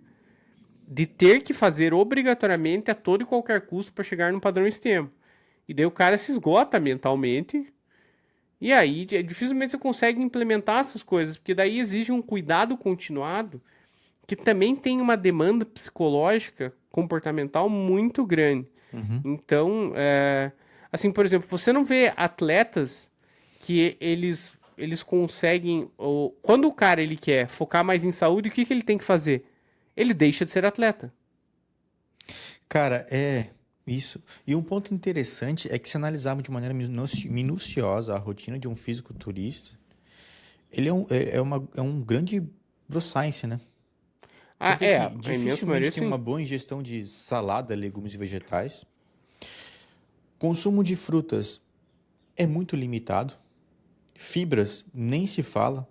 de ter que fazer obrigatoriamente a todo e qualquer custo para chegar num padrão extremo. E daí o cara se esgota mentalmente. E aí dificilmente você consegue implementar essas coisas, porque daí exige um cuidado continuado que também tem uma demanda psicológica, comportamental muito grande. Uhum. Então, assim, por exemplo, você não vê atletas que eles conseguem, ou, quando o cara ele quer focar mais em saúde, o que, que ele tem que fazer? Ele deixa de ser atleta. Cara, é isso. E um ponto interessante é que se analisarmos de maneira minuciosa a rotina de um fisiculturista, ele é um grande science, né? Porque assim, A imensa maioria dificilmente tem uma sim. boa ingestão de salada, legumes e vegetais. Consumo de frutas é muito limitado. Fibras nem se fala.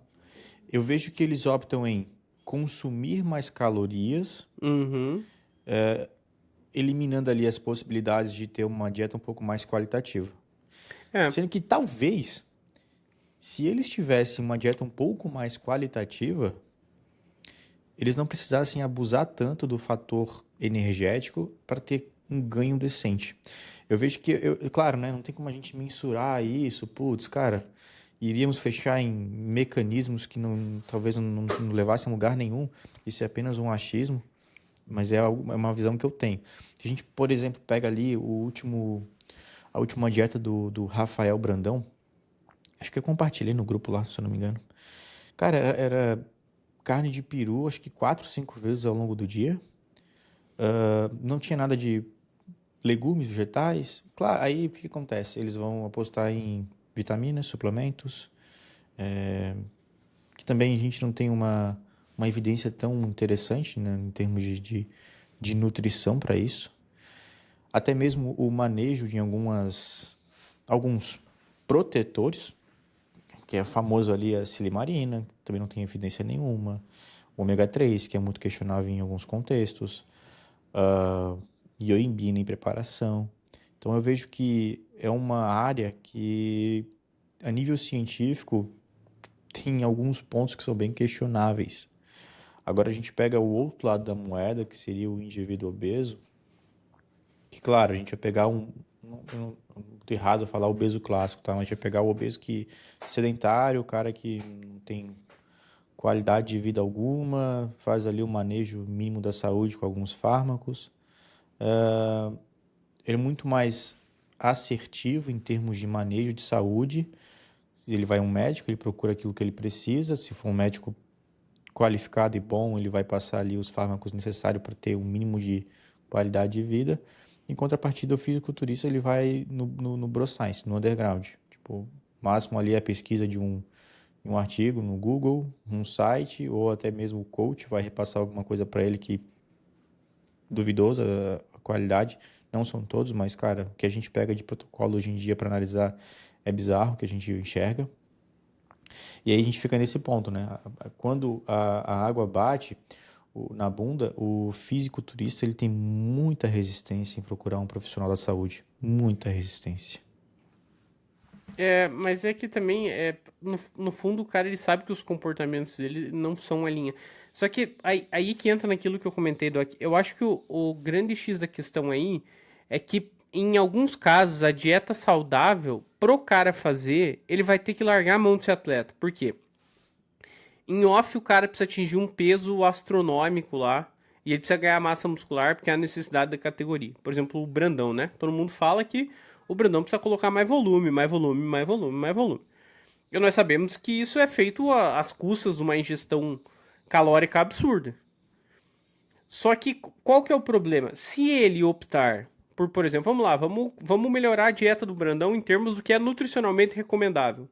Eu vejo que eles optam em consumir mais calorias, Uhum. eliminando ali as possibilidades de ter uma dieta um pouco mais qualitativa. É, Sendo que talvez, se eles tivessem uma dieta um pouco mais qualitativa, eles não precisassem abusar tanto do fator energético para ter um ganho decente. Eu vejo que, claro, né, não tem como a gente mensurar isso, putz, cara, iríamos fechar em mecanismos que talvez não levassem a lugar nenhum, isso é apenas um achismo, mas é uma visão que eu tenho. Se a gente, por exemplo, pega ali a última dieta do Rafael Brandão, acho que eu compartilhei no grupo lá, se eu não me engano. Cara, era carne de peru, acho que 4, 5 vezes ao longo do dia. Não tinha nada de legumes, vegetais. Claro, aí o que acontece? Eles vão apostar em vitaminas, suplementos, que também a gente não tem uma evidência tão interessante, né, em termos de nutrição para isso. Até mesmo o manejo de alguns protetores, que é famoso ali a silimarina, que também não tem evidência nenhuma. O ômega 3, que é muito questionável em alguns contextos. Ioimbina em preparação. Então eu vejo que é uma área que, a nível científico, tem alguns pontos que são bem questionáveis. Agora a gente pega o outro lado da moeda, que seria o indivíduo obeso, que claro, a gente vai pegar muito errado falar obeso clássico, tá? Mas a gente vai pegar o obeso que sedentário, o cara que não tem qualidade de vida alguma, faz ali o manejo mínimo da saúde com alguns fármacos. Ele é muito mais assertivo em termos de manejo de saúde. Ele vai a um médico, ele procura aquilo que ele precisa. Se for um médico qualificado e bom, ele vai passar ali os fármacos necessários para ter um mínimo de qualidade de vida. Em contrapartida, o fisiculturista ele vai no bro science, no underground. Tipo, o máximo ali é a pesquisa de um artigo no Google, um site, ou até mesmo o coach vai repassar alguma coisa para ele que duvidosa a qualidade. Não são todos, mas, cara, o que a gente pega de protocolo hoje em dia para analisar é bizarro, o que a gente enxerga. E aí a gente fica nesse ponto, né? Quando a água bate na bunda, o fisiculturista ele tem muita resistência em procurar um profissional da saúde. Muita resistência. Mas é que também, no fundo, o cara ele sabe que os comportamentos dele não são a linha. Só que aí que entra naquilo que eu comentei, Doc. Eu acho que o grande X da questão aí é que, em alguns casos, a dieta saudável, pro cara fazer, ele vai ter que largar a mão desse atleta. Por quê? Em off, o cara precisa atingir um peso astronômico lá. E ele precisa ganhar massa muscular porque é a necessidade da categoria. Por exemplo, o Brandão, né? Todo mundo fala que o Brandão precisa colocar mais volume, mais volume, mais volume, mais volume. E nós sabemos que isso é feito às custas de uma ingestão calórica absurda. Só que qual que é o problema? Se ele optar por exemplo, vamos lá, vamos melhorar a dieta do Brandão em termos do que é nutricionalmente recomendável.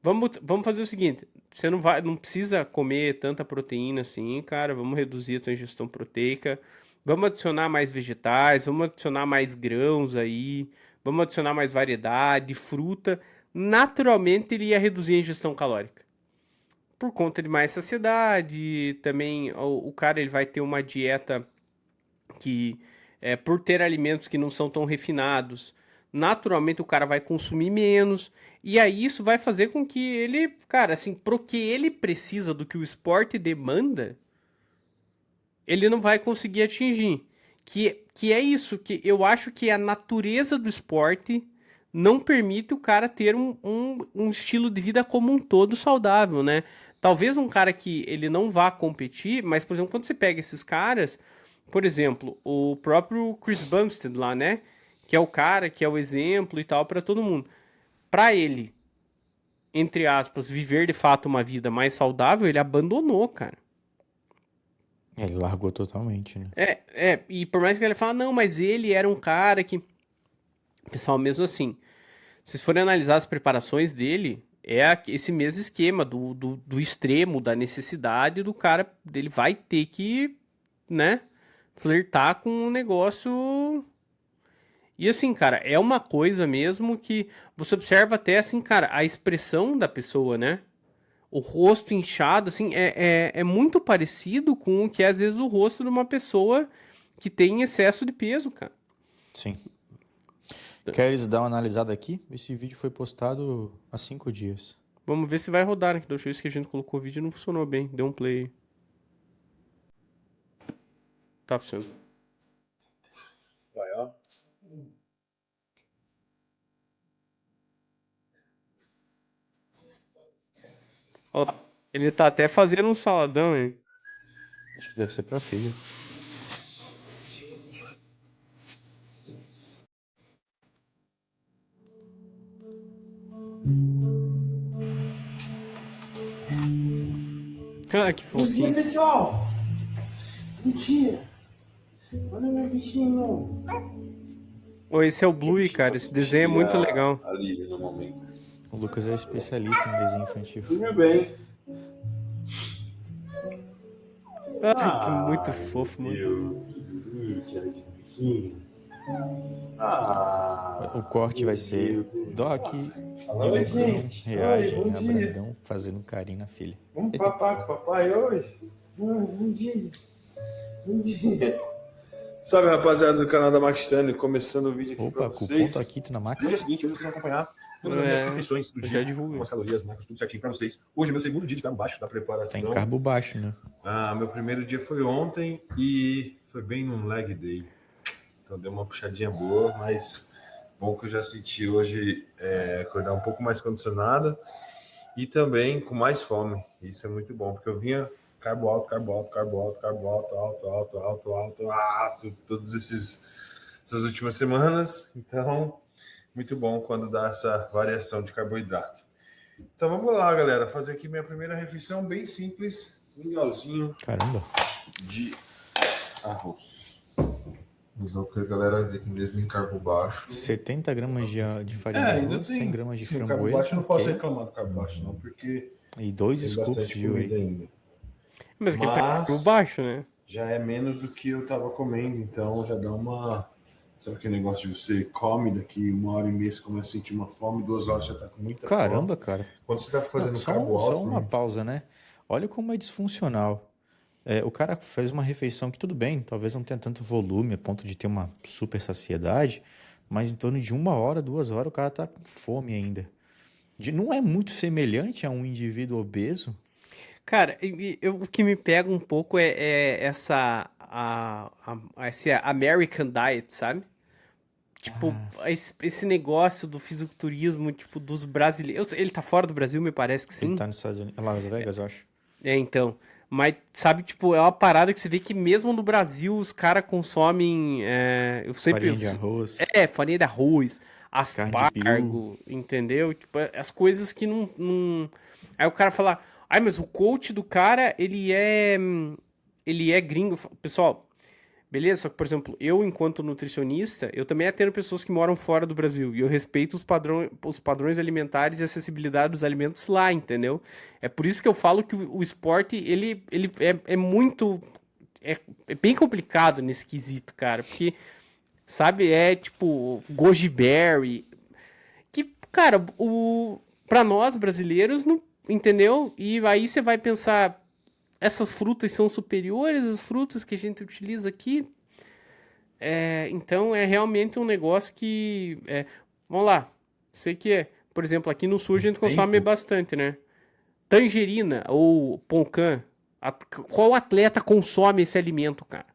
Vamos fazer o seguinte: você não precisa comer tanta proteína assim, cara. Vamos reduzir a tua ingestão proteica. Vamos adicionar mais vegetais, vamos adicionar mais grãos aí, vamos adicionar mais variedade, fruta. Naturalmente ele ia reduzir a ingestão calórica. Por conta de mais saciedade, também o cara ele vai ter uma dieta que, por ter alimentos que não são tão refinados, naturalmente o cara vai consumir menos. E aí isso vai fazer com que ele, cara, assim, pro que ele precisa do que o esporte demanda, ele não vai conseguir atingir. Que é isso, que eu acho que a natureza do esporte não permite o cara ter um estilo de vida como um todo saudável, né? Talvez um cara que ele não vá competir, mas, por exemplo, quando você pega esses caras, por exemplo, o próprio Chris Bumstead lá, né? Que é o cara que é o exemplo e tal para todo mundo. Para ele, entre aspas, viver de fato uma vida mais saudável, ele abandonou, cara. Ele largou totalmente, né? E por mais que ele fale, não, mas ele era um cara que. Pessoal, mesmo assim, se vocês forem analisar as preparações dele, esse mesmo esquema do extremo, da necessidade do cara, dele vai ter que, né, flertar com um negócio. E assim, cara, é uma coisa mesmo que você observa até assim, cara, a expressão da pessoa, né? O rosto inchado, assim, é muito parecido com o que é, às vezes, o rosto de uma pessoa que tem excesso de peso, cara. Sim. Queres dar uma analisada aqui? Esse vídeo foi postado há 5 dias. Vamos ver se vai rodar, né? Da última vez que a gente colocou o vídeo não funcionou bem. Deu um play aí. Tá funcionando. Vai, ó. Ó, ele tá até fazendo um saladão, hein? Acho que deve ser pra filha. Ah, que Bom dia, fofinho. pessoal. Bom dia. Olha meu bichinho. Ô, esse é o Bluey, cara. Esse desenho é muito legal. Ali no momento. O Lucas é especialista em desenho infantil. Dormiu bem. Ai, que muito Ai, fofo, meu mano. Deus, que delícia esse bichinho. O corte vai ser Doc e Oi, o cão gente. reagem Oi, bom a dia. Brandão fazendo carinho na filha. Vamos papar com o papai hoje? Bom dia. Bom dia. Salve, rapaziada do canal da Max Stanley, começando o vídeo aqui Opa, pra cupom vocês. Taquito na No Max. dia seguinte, hoje vocês vão acompanhar todas as minhas refeições do eu dia, já divulguei. com as calorias, macros, tudo certinho pra vocês. Hoje é meu segundo dia de carbo baixo da Tá em preparação. carbo baixo, né? Meu primeiro dia foi ontem e foi bem num leg day. Então deu uma puxadinha boa, mas Bom que eu já senti hoje acordar um pouco mais condicionado e também com mais fome. Isso é muito bom, porque eu vinha carbo alto, carbo alto, carbo alto, carbo alto, alto, alto, alto, alto, alto, todas essas últimas semanas. Então, muito bom quando dá essa variação de carboidrato. Então vamos lá, galera, fazer aqui minha primeira refeição bem simples, mingauzinho Caramba. de arroz. Então, que a galera vê que mesmo em carbo baixo. 70 gramas de farinha de Ainda arroz, tem. 100 gramas de Sim, carbo framboesa, baixo eu não posso ok. reclamar do carbo baixo, não, porque E 2 tem scoops bastante de comida whey. ainda. Mas aquele tá Mas por baixo, né? já é menos do que eu tava comendo, então já dá uma. Sabe aquele negócio de você come daqui 1h30, você começa a sentir uma fome, 2 horas já tá com muita Caramba, fome. cara. Quando você tá Não, fazendo carbo só alto, uma pausa, né? Olha como é disfuncional. O cara faz uma refeição que tudo bem, talvez não tenha tanto volume a ponto de ter uma super saciedade, mas em torno de 1 hora, 2 horas o cara tá com fome ainda. Não é muito semelhante a um indivíduo obeso? Cara, o que me pega um pouco é esse American Diet, sabe? Tipo, esse negócio do fisiculturismo, tipo, dos brasileiros. Ele tá fora do Brasil, me parece que Ele sim. tá nos Estados Unidos, Las Vegas, eu acho. Então. Mas, sabe, tipo, é uma parada que você vê que mesmo no Brasil os caras consomem. Eu sempre. Farinha de arroz, Farinha de arroz, carne de peru. aspargo, entendeu? Tipo, as coisas que não. Aí o cara fala, ai, mas o coach do cara, ele é. Ele é gringo. Pessoal, beleza, só que, por exemplo, eu, enquanto nutricionista, eu também atendo pessoas que moram fora do Brasil. E eu respeito os padrões alimentares e acessibilidade dos alimentos lá, entendeu? É por isso que eu falo que o esporte, ele é muito. É bem complicado nesse quesito, cara. Porque, sabe, é tipo, goji berry. Que, cara, pra nós brasileiros, não, entendeu? E aí você vai pensar, essas frutas são superiores às frutas que a gente utiliza aqui? Então é realmente um negócio que. Vamos lá. Sei que é. Por exemplo, aqui no sul a gente consome tempo. bastante, né? Tangerina ou poncan. Qual atleta consome esse alimento, cara?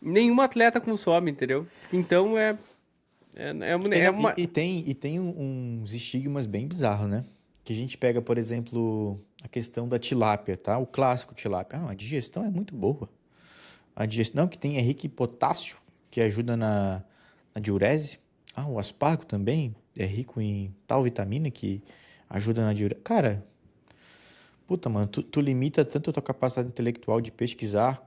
Nenhum atleta consome, entendeu? Então é uma. E tem uns estigmas bem bizarros, né? Que a gente pega, por exemplo, a questão da tilápia, tá? O clássico tilápia. A digestão é muito boa. A digestão que tem é rica em potássio, que ajuda na diurese. O aspargo também é rico em tal vitamina que ajuda na diurese. Cara, puta, mano, tu limita tanto a tua capacidade intelectual de pesquisar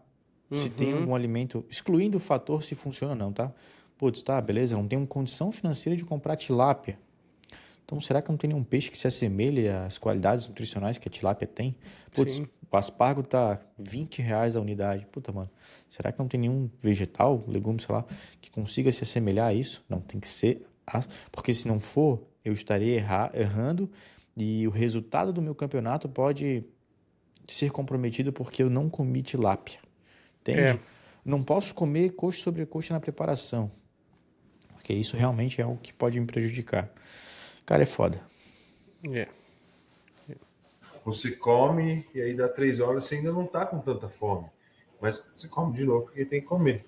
se tem algum alimento, excluindo o fator se funciona ou não, tá? Putz, tá, beleza, não tenho condição financeira de comprar tilápia. Então, será que não tem nenhum peixe que se assemelhe às qualidades nutricionais que a tilápia tem? Putz, Sim. o aspargo tá R$ 20 a unidade. Puta, mano, será que não tem nenhum vegetal, legume, sei lá, que consiga se assemelhar a isso? Não, tem que ser... Porque se não for, eu estarei errando e o resultado do meu campeonato pode ser comprometido porque eu não comi tilápia. Entende? Não posso comer coxa sobre coxa na preparação. Porque isso realmente é o que pode me prejudicar. Cara, é foda. Você come e aí dá 3 horas você ainda não tá com tanta fome. Mas você come de novo porque tem que comer.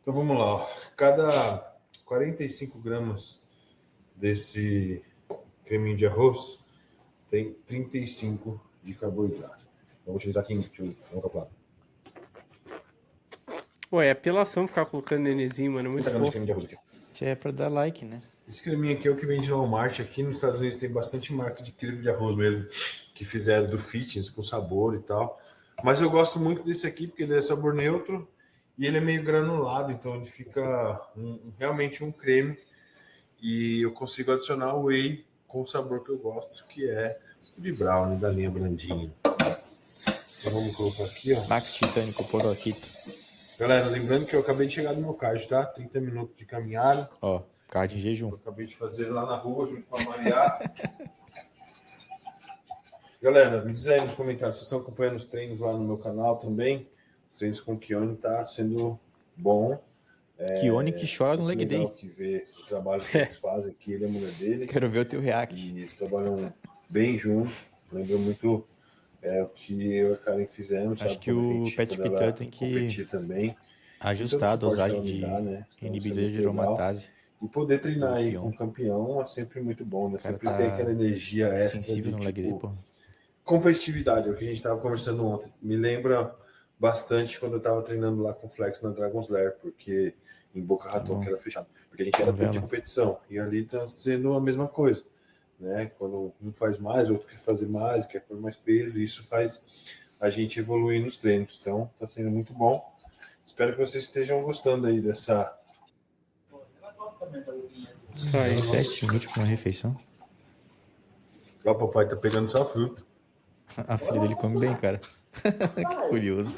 Então vamos lá. Ó. Cada 45 gramas desse creminho de arroz tem 35 de carboidrato. Então vou utilizar aqui, deixa eu calcular. Pô, é apelação ficar colocando nenenzinho, mano. É muito 30 gramas de fofo. creme de arroz aqui. Isso é pra dar like, né? Esse creminho aqui é o que vende no Walmart. Aqui nos Estados Unidos tem bastante marca de creme de arroz mesmo, que fizeram do fitness, com sabor e tal. Mas eu gosto muito desse aqui, porque ele é sabor neutro e ele é meio granulado, então ele fica realmente um creme. E eu consigo adicionar o whey com o sabor que eu gosto, que é o de brownie, da linha brandinha. Então vamos colocar aqui, ó. Max Titânico Poroquito. Galera, lembrando que eu acabei de chegar no meu cardio, tá? 30 minutos de caminhada. Ó, cardio em jejum. Eu acabei de fazer lá na rua junto com a Maria. Galera, me diz aí nos comentários, vocês estão acompanhando os treinos lá no meu canal também? Os treinos com o Kione tá sendo bom. Kione que chora no leg legal day. que vê o trabalho que eles fazem aqui, ele é a mulher dele. Quero ver o teu react. E eles trabalham bem juntos. Lembra muito o que eu e a Karen fizemos. Acho sabe? que o Patrick Tuttle tem que competir também. Ajustar a suporte que dosagem ela me dá, de né? Então, isso é inibidor de muito legal. aromatase E poder do treinar aí com Kion. o campeão é sempre muito bom, né? O cara Sempre tem aquela tá energia extra sensível de, no leg day, tipo, pô. competitividade, é o que a gente estava conversando ontem. Me lembra bastante quando eu estava treinando lá com o Flex na Dragon's Lair, porque em Boca Tá Raton, bom. que era fechado. Porque a gente era tudo de Novela. competição. E ali tá sendo a mesma coisa, né? Quando um faz mais, outro quer fazer mais, quer pôr mais peso, e isso faz a gente evoluir nos treinos. Então, tá sendo muito bom. Espero que vocês estejam gostando aí dessa. Isso aí. 7 minutos pra uma refeição. Ó, o papai tá pegando só fruta. A filha dele come bem, cara. Que curioso.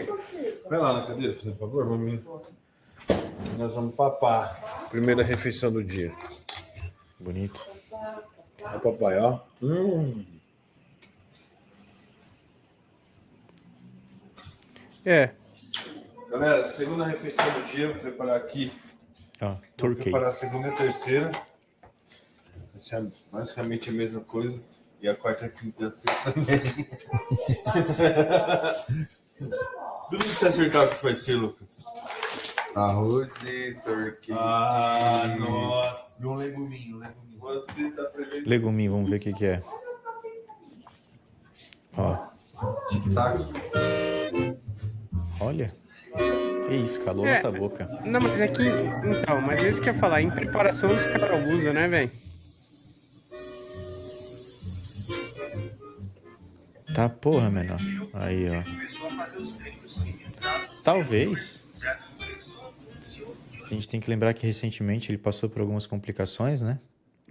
Vai lá na cadeira, por favor, vamos. Nós vamos papar. Primeira refeição do dia. Bonito. Ó, papai, ó. É, Galera, segunda refeição do dia, vou preparar aqui. Ó, Vou turkey. preparar a segunda e a terceira. Vai ser basicamente a mesma coisa. E a quarta, a quinta e a sexta também. Duvido você acertar o que vai ser, Lucas. Arroz e turkey. Nossa. E um leguminho. Você está prevendo. Leguminho, vamos ver o que que é. Ó, Tic-tac. olha. Que isso, calou É. nossa boca. não, mas é que. Então, mas esse que eu ia falar, em preparação os caras usam, né, velho? Tá porra, menor. Aí, ó. Talvez. A gente tem que lembrar que recentemente ele passou por algumas complicações, né?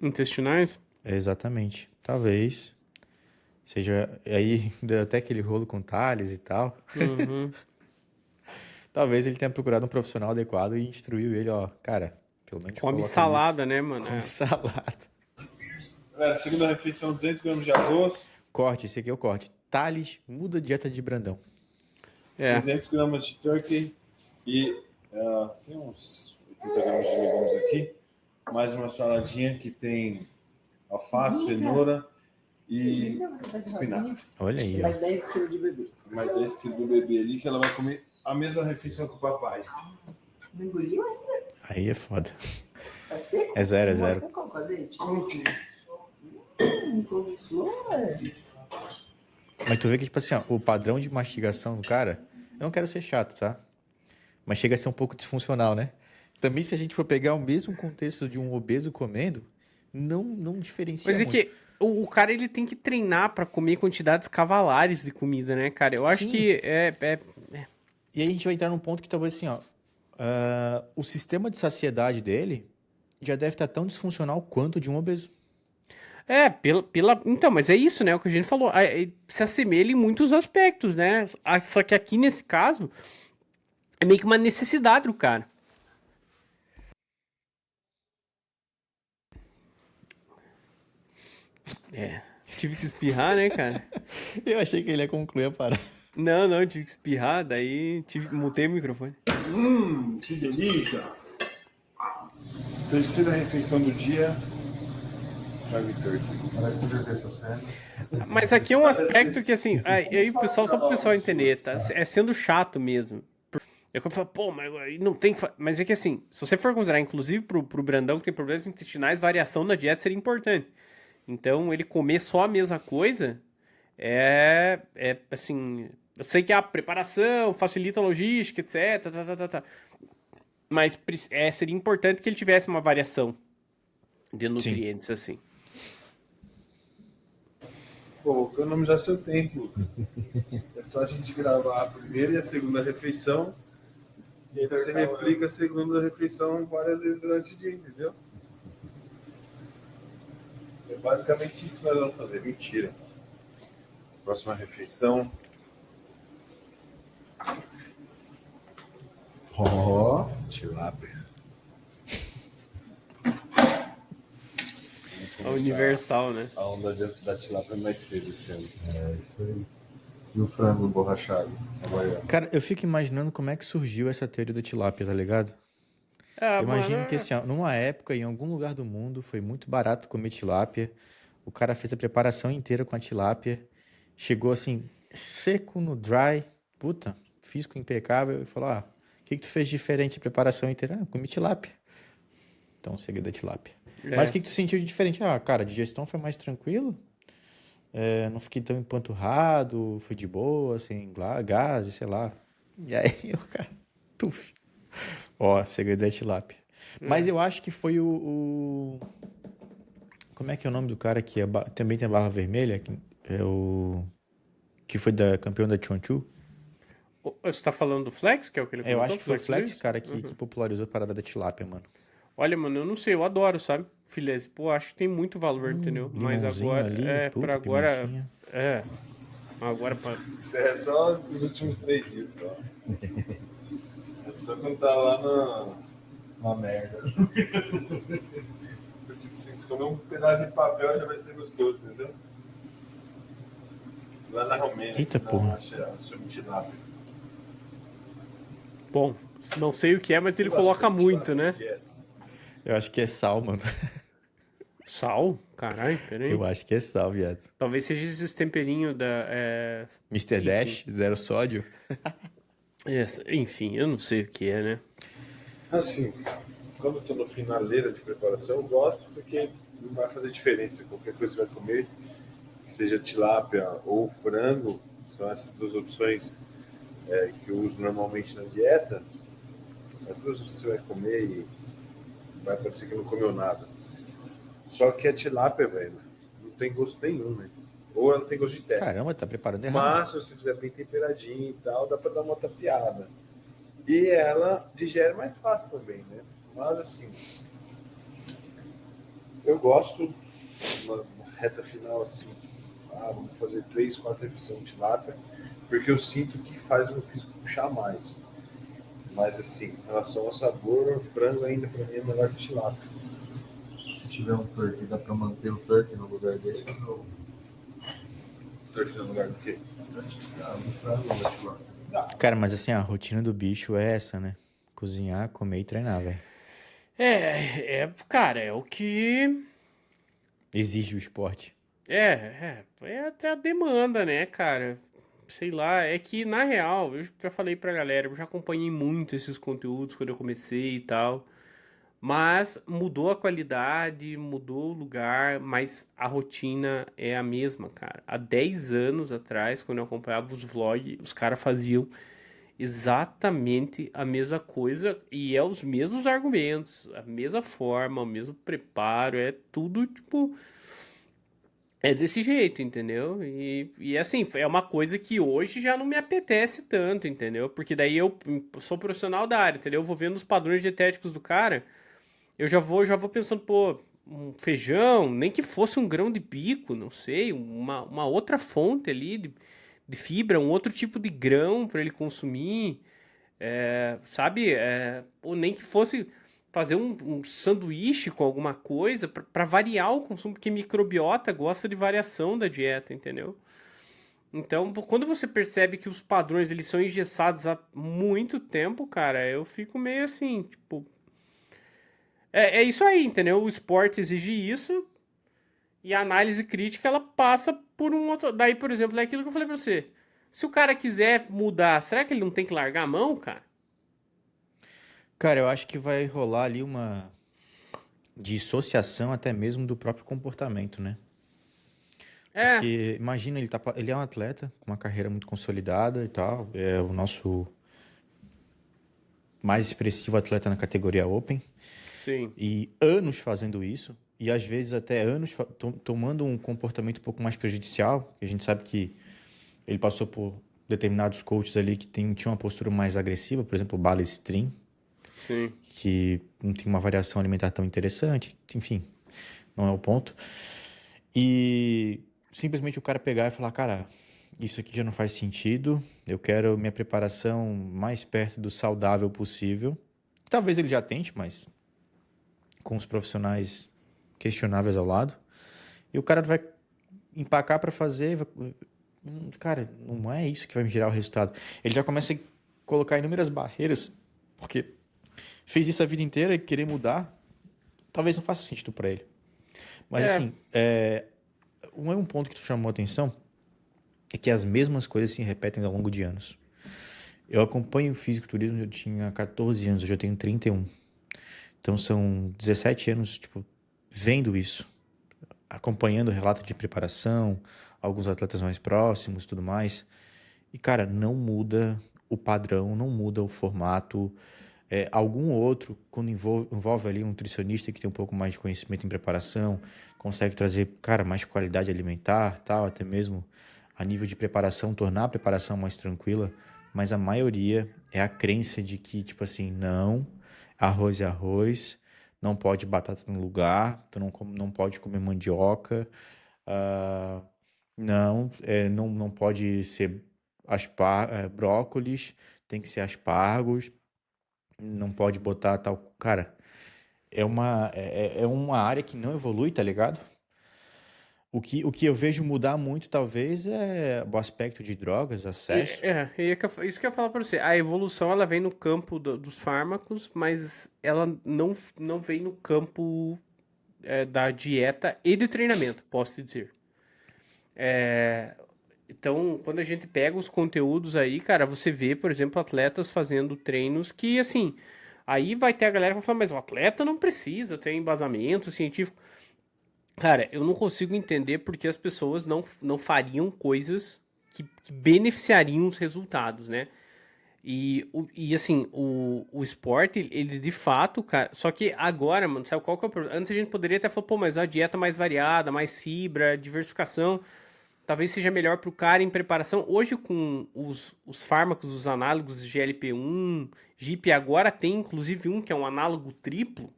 Intestinais? Exatamente. Talvez. Seja. Aí deu até aquele rolo com Thales e tal. Uhum. Talvez ele tenha procurado um profissional adequado e instruiu ele, ó. Cara, pelo menos Come coloca salada, né, mano? ali. Come É. salada. Galera, segunda refeição, 200 gramas de arroz, Corte, esse aqui é o corte. Thales, muda a dieta de Brandão. É. 300 gramas de turkey e tem uns 80 gramas de legumes aqui. Mais uma saladinha que tem alface, cenoura e espinafre. Olha aí, ó. Mais 10 quilos de bebê. Mais 10 quilos do bebê ali que ela vai comer a mesma refeição que o papai. Não engoliu ainda? Aí é foda. Tá seco? É zero, é Não zero. secou com azeite? Coloquei. Com flor? Mas tu vê que, tipo assim, ó, o padrão de mastigação do cara, eu não quero ser chato, tá? Mas chega a ser um pouco disfuncional, né? Também se a gente for pegar o mesmo contexto de um obeso comendo, não diferencia Mas é muito. que o cara ele tem que treinar pra comer quantidades cavalares de comida, né, cara? Eu acho Sim. que E aí a gente vai entrar num ponto que talvez assim, ó, o sistema de saciedade dele já deve estar tão disfuncional quanto o de um obeso. Então, mas é isso, né? O que a gente falou. Se assemelha em muitos aspectos, né? Só que aqui nesse caso é meio que uma necessidade do cara. Tive que espirrar, né, cara? Eu achei que ele ia concluir a parada. Não, tive que espirrar, daí mutei o microfone. Que delícia! Terceira refeição do dia. Drive turkey. Parece que eu já vi essa cena. Mas aqui é um aspecto que, assim, aí o pessoal, só pro pessoal entender, tá? É sendo chato mesmo. É que eu falo, pô, mas aí não tem. Mas é que, assim, se você for considerar, inclusive pro Brandão que tem problemas intestinais, variação na dieta seria importante. Então, ele comer só a mesma coisa assim. Eu sei que a preparação facilita a logística, etc. Mas seria importante que ele tivesse uma variação de nutrientes, assim. Pô, economizar seu tempo, Lucas. É só a gente gravar a primeira e a segunda refeição. E aí você replica a segunda refeição várias vezes durante o dia, entendeu? É basicamente isso que nós vamos fazer. Mentira. Próxima refeição. Ó, Tilápia. A universal, né? A onda da tilápia é mais cedo esse ano. é isso aí. E o frango borrachado, havaiano. Cara, eu fico imaginando como é que surgiu essa teoria da tilápia, tá ligado? Eu imagino que assim, ó, numa época, em algum lugar do mundo, foi muito barato comer tilápia. O cara fez a preparação inteira com a tilápia. Chegou assim, seco no dry. Puta, físico impecável. E falou, que tu fez de diferente de preparação inteira? Ah, comi tilápia. Então, o segredo é tilápia. É. Mas o que tu sentiu de diferente? Ah, cara, a digestão foi mais tranquilo. Não fiquei tão empanturrado, fui de boa, sem gases, sei lá. E aí, o cara, tuf. Ó, segredo é tilápia. Mas eu acho que foi Como é que é o nome do cara que também tem a barra vermelha? Que é o... Que foi campeão da Chonchu? Você tá falando do Flex, que é o que ele Eu comentou? acho que foi o Flex, Lewis? cara, que popularizou a parada da tilápia, mano. Olha, mano, eu não sei, eu adoro, sabe? Filés. Pô, acho que tem muito valor, entendeu? Mas Limãozinho agora, ali, pra puta, agora, pimentinha. agora pra... Isso é só dos últimos 3 dias só. É só quando tá lá na. Uma merda. Tipo, se comer um pedaço de papel já vai ser gostoso, entendeu? Lá na Romênia. Eita, porra. Chama tilápia. Bom, não sei o que é, mas ele coloca muito, né? É. Eu acho que é sal, mano. Sal? Caralho, peraí. Eu acho que é sal, viado. Talvez seja esses temperinhos da... Mr. Enfim. Dash, zero sódio. Enfim, eu não sei o que é, né? Assim, quando eu tô no finaleira de preparação, eu gosto porque não vai fazer diferença. Qualquer coisa que você vai comer, que seja tilápia ou frango, são essas duas opções que eu uso normalmente na dieta. As duas você vai comer e vai parecer que não comeu nada. Só que a tilápia, velho, não tem gosto nenhum, né? Ou ela tem gosto de terra. Caramba, tá preparando errado. Mas se você fizer bem temperadinho e tal, dá pra dar uma tapeada. E ela digere mais fácil também, né? Mas assim, eu gosto uma reta final assim, vamos fazer 3, 4 refeições de tilápia, porque eu sinto que faz o meu físico puxar mais. Mas assim, em relação ao sabor, o frango ainda pra mim é melhor que tilápia. Se tiver um turkey, dá pra manter o turkey no lugar deles ou Turkey no lugar do quê? no frango ou no tilápia? Cara, mas assim, a rotina do bicho é essa, né? Cozinhar, comer e treinar, velho. Cara, é o que... Exige o esporte. É até a demanda, né, cara? Sei lá, é que na real, eu já falei pra galera, eu já acompanhei muito esses conteúdos quando eu comecei e tal. Mas mudou a qualidade, mudou o lugar, mas a rotina é a mesma, cara. Há 10 anos atrás, quando eu acompanhava os vlogs, os caras faziam exatamente a mesma coisa e é os mesmos argumentos, a mesma forma, o mesmo preparo, é tudo tipo. É desse jeito, entendeu? E assim, é uma coisa que hoje já não me apetece tanto, entendeu? Porque daí eu sou profissional da área, entendeu? Eu vou vendo os padrões dietéticos do cara. Eu já vou pensando, pô, um feijão, nem que fosse um grão de bico, não sei, uma outra fonte ali de fibra, um outro tipo de grão para ele consumir, sabe? Ou nem que fosse fazer um sanduíche com alguma coisa para variar o consumo, porque microbiota gosta de variação da dieta, entendeu? Então, quando você percebe que os padrões eles são engessados há muito tempo, cara, eu fico meio assim, tipo, é isso aí, entendeu? O esporte exige isso e a análise crítica ela passa por um outro. Daí, por exemplo, é aquilo que eu falei pra você. Se o cara quiser mudar, será que ele não tem que largar a mão, cara? Cara, eu acho que vai rolar ali uma dissociação até mesmo do próprio comportamento, né? É, Porque imagina, ele é um atleta com uma carreira muito consolidada e tal. É o nosso mais expressivo atleta na categoria Open. sim. E anos fazendo isso. E às vezes até anos tomando um comportamento um pouco mais prejudicial. A gente sabe que ele passou por determinados coaches ali que tinham uma postura mais agressiva. Por exemplo, o Bala Stream, Sim. que não tem uma variação alimentar tão interessante. Enfim, não é o ponto. E simplesmente o cara pegar e falar, cara, isso aqui já não faz sentido, eu quero minha preparação mais perto do saudável possível. Talvez ele já tente, mas com os profissionais questionáveis ao lado. E o cara vai empacar para fazer, cara, não é isso que vai me gerar o resultado. Ele já começa a colocar inúmeras barreiras, porque fez isso a vida inteira e querer mudar, talvez não faça sentido para ele. Mas assim, um ponto que tu chamou a atenção é que as mesmas coisas se repetem ao longo de anos. Eu acompanho o fisiculturismo, eu tinha 14 anos, hoje eu tenho 31. Então são 17 anos, tipo, vendo isso, acompanhando o relato de preparação, alguns atletas mais próximos, tudo mais. E, cara, não muda o padrão, não muda o formato. Algum outro, quando envolve ali um nutricionista que tem um pouco mais de conhecimento em preparação, consegue trazer, cara, mais qualidade alimentar, tal, até mesmo a nível de preparação, tornar a preparação mais tranquila. Mas a maioria é a crença de que, tipo assim, não, arroz é arroz, não pode batata no lugar, tu não pode comer mandioca, ah, não pode ser brócolis, tem que ser aspargos, não pode botar tal. Cara, é uma área que não evolui, tá ligado? O que eu vejo mudar muito, talvez, é o aspecto de drogas, acesso. Isso que eu ia falar pra você. A evolução, ela vem no campo dos fármacos, mas ela não vem no campo da dieta e de treinamento, posso te dizer. Então, quando a gente pega os conteúdos aí, cara, você vê, por exemplo, atletas fazendo treinos que, assim, aí vai ter a galera que vai falar, mas o atleta não precisa ter embasamento científico. Cara, eu não consigo entender porque as pessoas não fariam coisas que beneficiariam os resultados, né? E assim, o esporte, ele de fato, cara. Só que agora, mano, sabe qual que é o problema? Antes a gente poderia até falar, pô, mas a dieta mais variada, mais fibra, diversificação, talvez seja melhor pro cara em preparação. Hoje, com os fármacos, os análogos GLP-1, GIP, agora tem inclusive um que é um análogo triplo,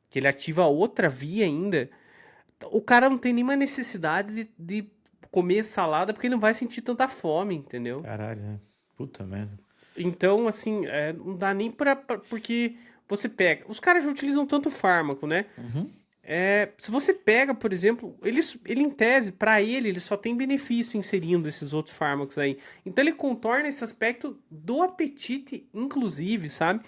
que ele ativa outra via ainda. O cara não tem nenhuma necessidade de comer salada porque ele não vai sentir tanta fome, entendeu? Caralho, né? Puta merda. Então, assim, não dá nem porque você pega. Os caras já utilizam tanto fármaco, né? Uhum. Se você pega, por exemplo, ele em tese, pra ele só tem benefício inserindo esses outros fármacos aí. Então ele contorna esse aspecto do apetite, inclusive, sabe?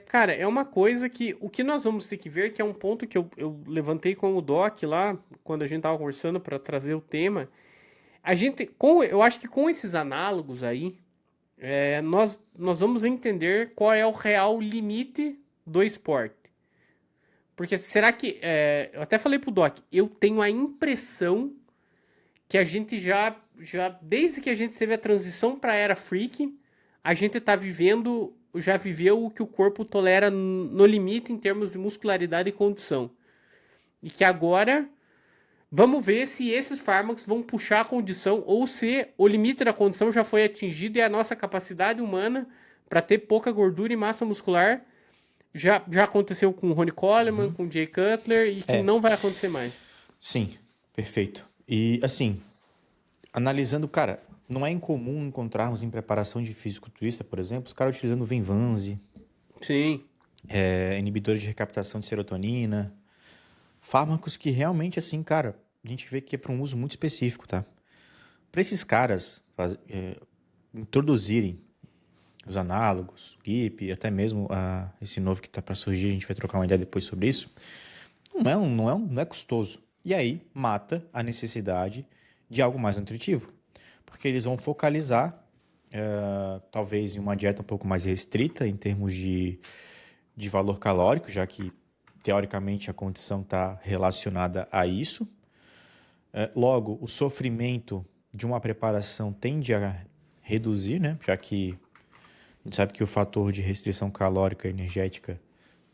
Cara, é uma coisa que o que nós vamos ter que ver, que é um ponto que eu levantei com o Doc lá, quando a gente tava conversando para trazer o tema. Eu acho que com esses análogos aí, nós vamos entender qual é o real limite do esporte. Porque será que. Eu até falei pro Doc, eu tenho a impressão que a gente desde que a gente teve a transição para a era freak, a gente já viveu o que o corpo tolera no limite em termos de muscularidade e condição. E que agora vamos ver se esses fármacos vão puxar a condição ou se o limite da condição já foi atingido e a nossa capacidade humana para ter pouca gordura e massa muscular já aconteceu com o Ronnie Coleman, com o Jay Cutler e que não vai acontecer mais. Sim, perfeito. E assim, analisando, cara, não é incomum encontrarmos em preparação de fisiculturista, por exemplo, os caras utilizando Venvanse, Sim. inibidores de recaptação de serotonina, fármacos que realmente, assim, cara, a gente vê que é para um uso muito específico, tá? Para esses caras introduzirem os análogos, GIP, até mesmo esse novo que está para surgir, a gente vai trocar uma ideia depois sobre isso, não é custoso. E aí mata a necessidade de algo mais nutritivo, porque eles vão focalizar, talvez em uma dieta um pouco mais restrita em termos de valor calórico, já que teoricamente a condição está relacionada a isso. Logo, o sofrimento de uma preparação tende a reduzir, né? Já que a gente sabe que o fator de restrição calórica e energética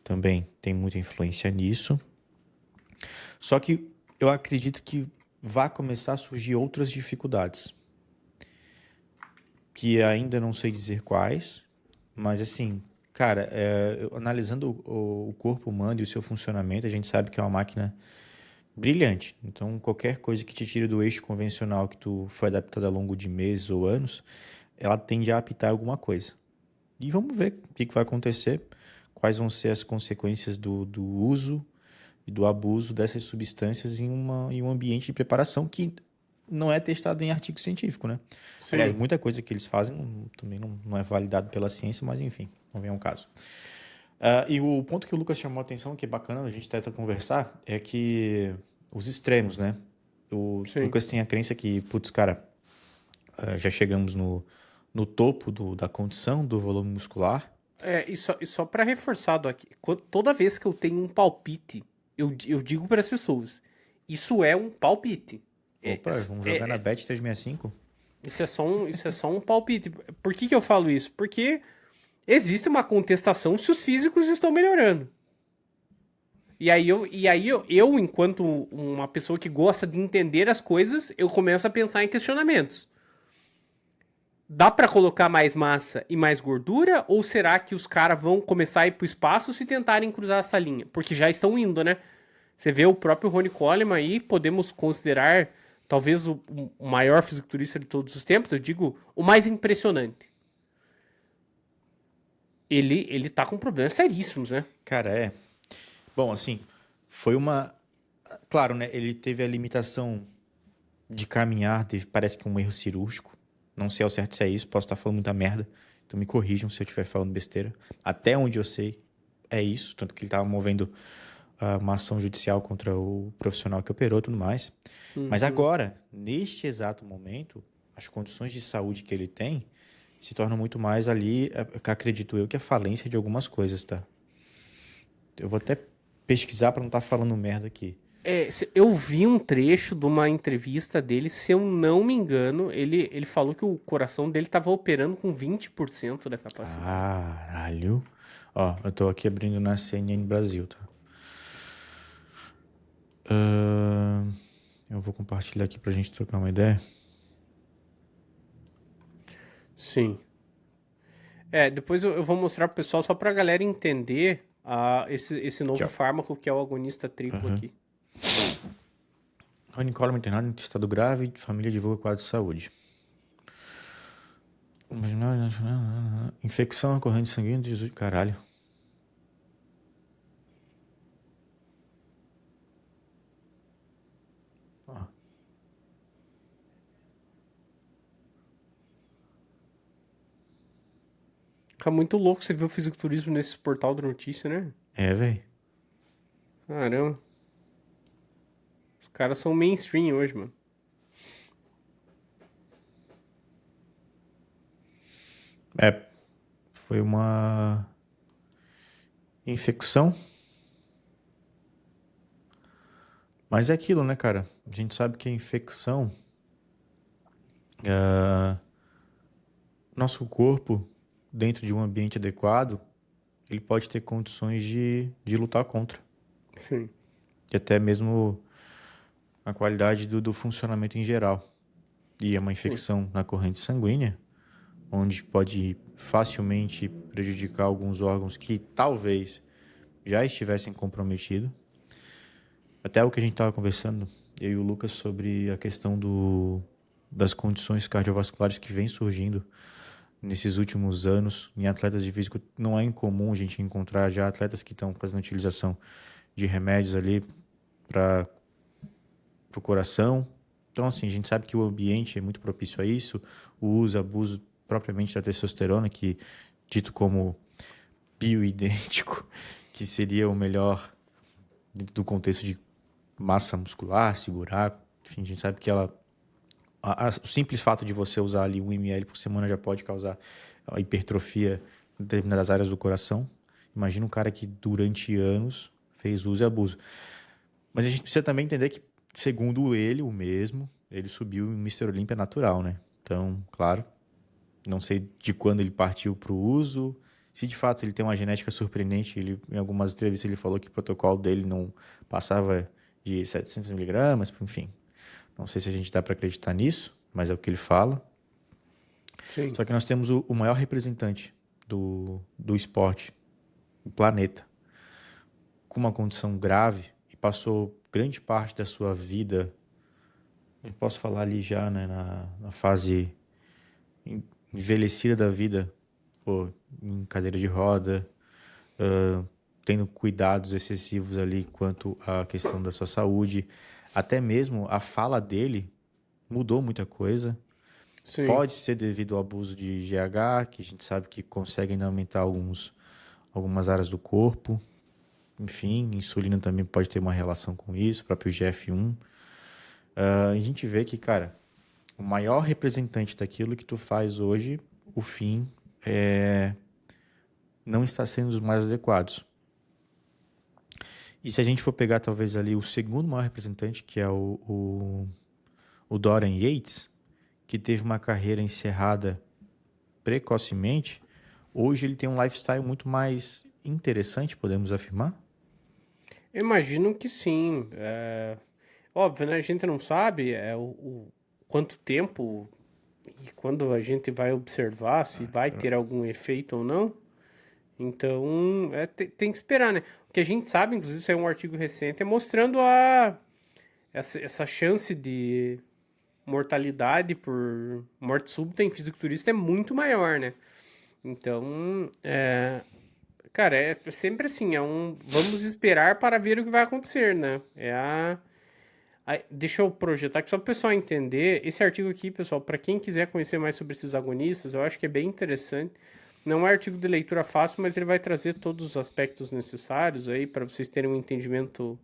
também tem muita influência nisso. Só que eu acredito que vai começar a surgir outras dificuldades, que ainda não sei dizer quais, mas assim, cara, analisando o corpo humano e o seu funcionamento, a gente sabe que é uma máquina brilhante. Então, qualquer coisa que te tire do eixo convencional que tu foi adaptado ao longo de meses ou anos, ela tende a apitar alguma coisa. E vamos ver o que vai acontecer, quais vão ser as consequências do uso e do abuso dessas substâncias em um ambiente de preparação que não é testado em artigo científico, né? Sim. Aliás, muita coisa que eles fazem também não é validado pela ciência, mas enfim, não vem ao caso. E o ponto que o Lucas chamou a atenção, que é bacana a gente tenta conversar, é que os extremos, né? O Sim. Lucas tem a crença que, putz, cara, já chegamos no no topo da condição, do volume muscular. E só para reforçar, Doc, toda vez que eu tenho um palpite, eu digo para as pessoas, isso é um palpite. Opa, vamos jogar na Bet 365? Isso é só um palpite. Por que eu falo isso? Porque existe uma contestação se os físicos estão melhorando. E aí eu, enquanto uma pessoa que gosta de entender as coisas, eu começo a pensar em questionamentos. Dá pra colocar mais massa e mais gordura? Ou será que os caras vão começar a ir pro espaço se tentarem cruzar essa linha? Porque já estão indo, né? Você vê o próprio Ronnie Coleman aí, podemos considerar talvez o maior fisiculturista de todos os tempos, eu digo, o mais impressionante. Ele tá com problemas seríssimos, né? Cara, Bom, assim, foi uma. Claro, né? Ele teve a limitação de caminhar, parece que um erro cirúrgico. Não sei ao certo se é isso, posso estar falando muita merda. Então me corrijam se eu estiver falando besteira. Até onde eu sei, é isso. Tanto que ele estava movendo uma ação judicial contra o profissional que operou e tudo mais. Mas agora, neste exato momento, as condições de saúde que ele tem se tornam muito mais ali, acredito eu, que a falência de algumas coisas, tá? Eu vou até pesquisar para não estar falando merda aqui. Eu vi um trecho de uma entrevista dele, se eu não me engano, ele falou que o coração dele estava operando com 20% da capacidade. Caralho. Ó, eu tô aqui abrindo na CNN Brasil, tá? Eu vou compartilhar aqui pra gente trocar uma ideia. Sim. Depois eu vou mostrar pro pessoal só pra galera entender esse novo Aqui, ó. fármaco que é o agonista triplo aqui. Ronnie Coleman internado em estado grave, família divulga quadro de saúde. Infecção na corrente sanguínea de Jesus. Caralho. Ó. Fica muito louco você ver o fisiculturismo nesse portal de notícia, né? Velho. Caramba. Os caras são mainstream hoje, mano. Foi uma infecção. Mas é aquilo, né, cara? A gente sabe que a infecção... Nosso corpo, dentro de um ambiente adequado, ele pode ter condições de lutar contra. Sim. E até mesmo a qualidade do funcionamento em geral. E é uma infecção na corrente sanguínea, onde pode facilmente prejudicar alguns órgãos que talvez já estivessem comprometidos. Até o que a gente estava conversando, eu e o Lucas, sobre a questão das condições cardiovasculares que vem surgindo nesses últimos anos. Em atletas de físico, não é incomum a gente encontrar já atletas que estão fazendo utilização de remédios ali para o coração. Então, assim, a gente sabe que o ambiente é muito propício a isso. O uso, abuso propriamente da testosterona, que dito como bioidêntico, que seria o melhor dentro do contexto de massa muscular, segurar. Enfim, a gente sabe que ela... O simples fato de você usar ali 1 ml por semana já pode causar a hipertrofia em determinadas áreas do coração. Imagina um cara que durante anos fez uso e abuso. Mas a gente precisa também entender que, segundo ele, ele subiu em Mr. Olympia natural, né? Então, claro, não sei de quando ele partiu para o uso. Se de fato ele tem uma genética surpreendente, em algumas entrevistas ele falou que o protocolo dele não passava de 700 miligramas, enfim. Não sei se a gente dá para acreditar nisso, mas é o que ele fala. Sim. Só que nós temos o maior representante do esporte, do planeta, com uma condição grave e passou grande parte da sua vida, eu posso falar ali já, né, na fase envelhecida da vida, em cadeira de roda, tendo cuidados excessivos ali quanto à questão da sua saúde. Até mesmo a fala dele mudou muita coisa. Sim. Pode ser devido ao abuso de GH, que a gente sabe que consegue ainda aumentar algumas áreas do corpo. Enfim, insulina também pode ter uma relação com isso, o próprio GF1. A gente vê que, cara, o maior representante daquilo que tu faz hoje, o fim não está sendo dos mais adequados. E se a gente for pegar talvez ali o segundo maior representante, que é o Dorian Yates, que teve uma carreira encerrada precocemente, hoje ele tem um lifestyle muito mais interessante, podemos afirmar? Eu imagino que sim. Óbvio, né? A gente não sabe o quanto tempo e quando a gente vai observar se vai ter algum efeito ou não. Então, tem que esperar, né? O que a gente sabe, inclusive, saiu um artigo recente, é mostrando essa chance de mortalidade por morte súbita em fisiculturista é muito maior, né? Então, cara, é sempre assim, vamos esperar para ver o que vai acontecer, né? Deixa eu projetar aqui só para o pessoal entender. Esse artigo aqui, pessoal, para quem quiser conhecer mais sobre esses agonistas, eu acho que é bem interessante. Não é artigo de leitura fácil, mas ele vai trazer todos os aspectos necessários aí para vocês terem um entendimento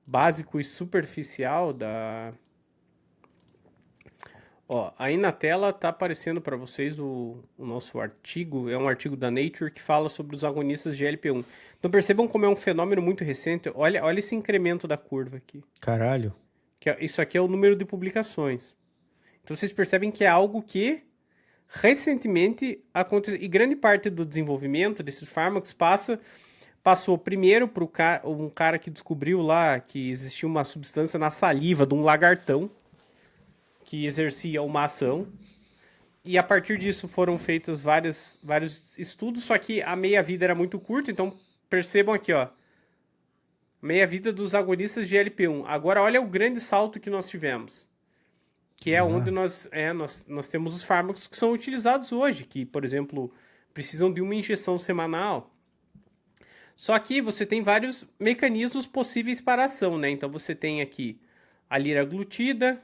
básico e superficial da. Ó, aí na tela tá aparecendo para vocês o nosso artigo, é um artigo da Nature que fala sobre os agonistas de GLP-1. Então percebam como é um fenômeno muito recente. Olha esse incremento da curva aqui. Caralho. Isso aqui é o número de publicações. Então vocês percebem que é algo que recentemente aconteceu. E grande parte do desenvolvimento desses fármacos passou primeiro para um cara que descobriu lá que existia uma substância na saliva de um lagartão que exercia uma ação. E a partir disso foram feitos vários estudos, só que a meia-vida era muito curta, então percebam aqui, ó. Meia-vida dos agonistas de GLP-1. Agora olha o grande salto que nós tivemos. Que é onde nós temos os fármacos que são utilizados hoje, que, por exemplo, precisam de uma injeção semanal. Só que você tem vários mecanismos possíveis para ação, né? Então você tem aqui a liraglutida,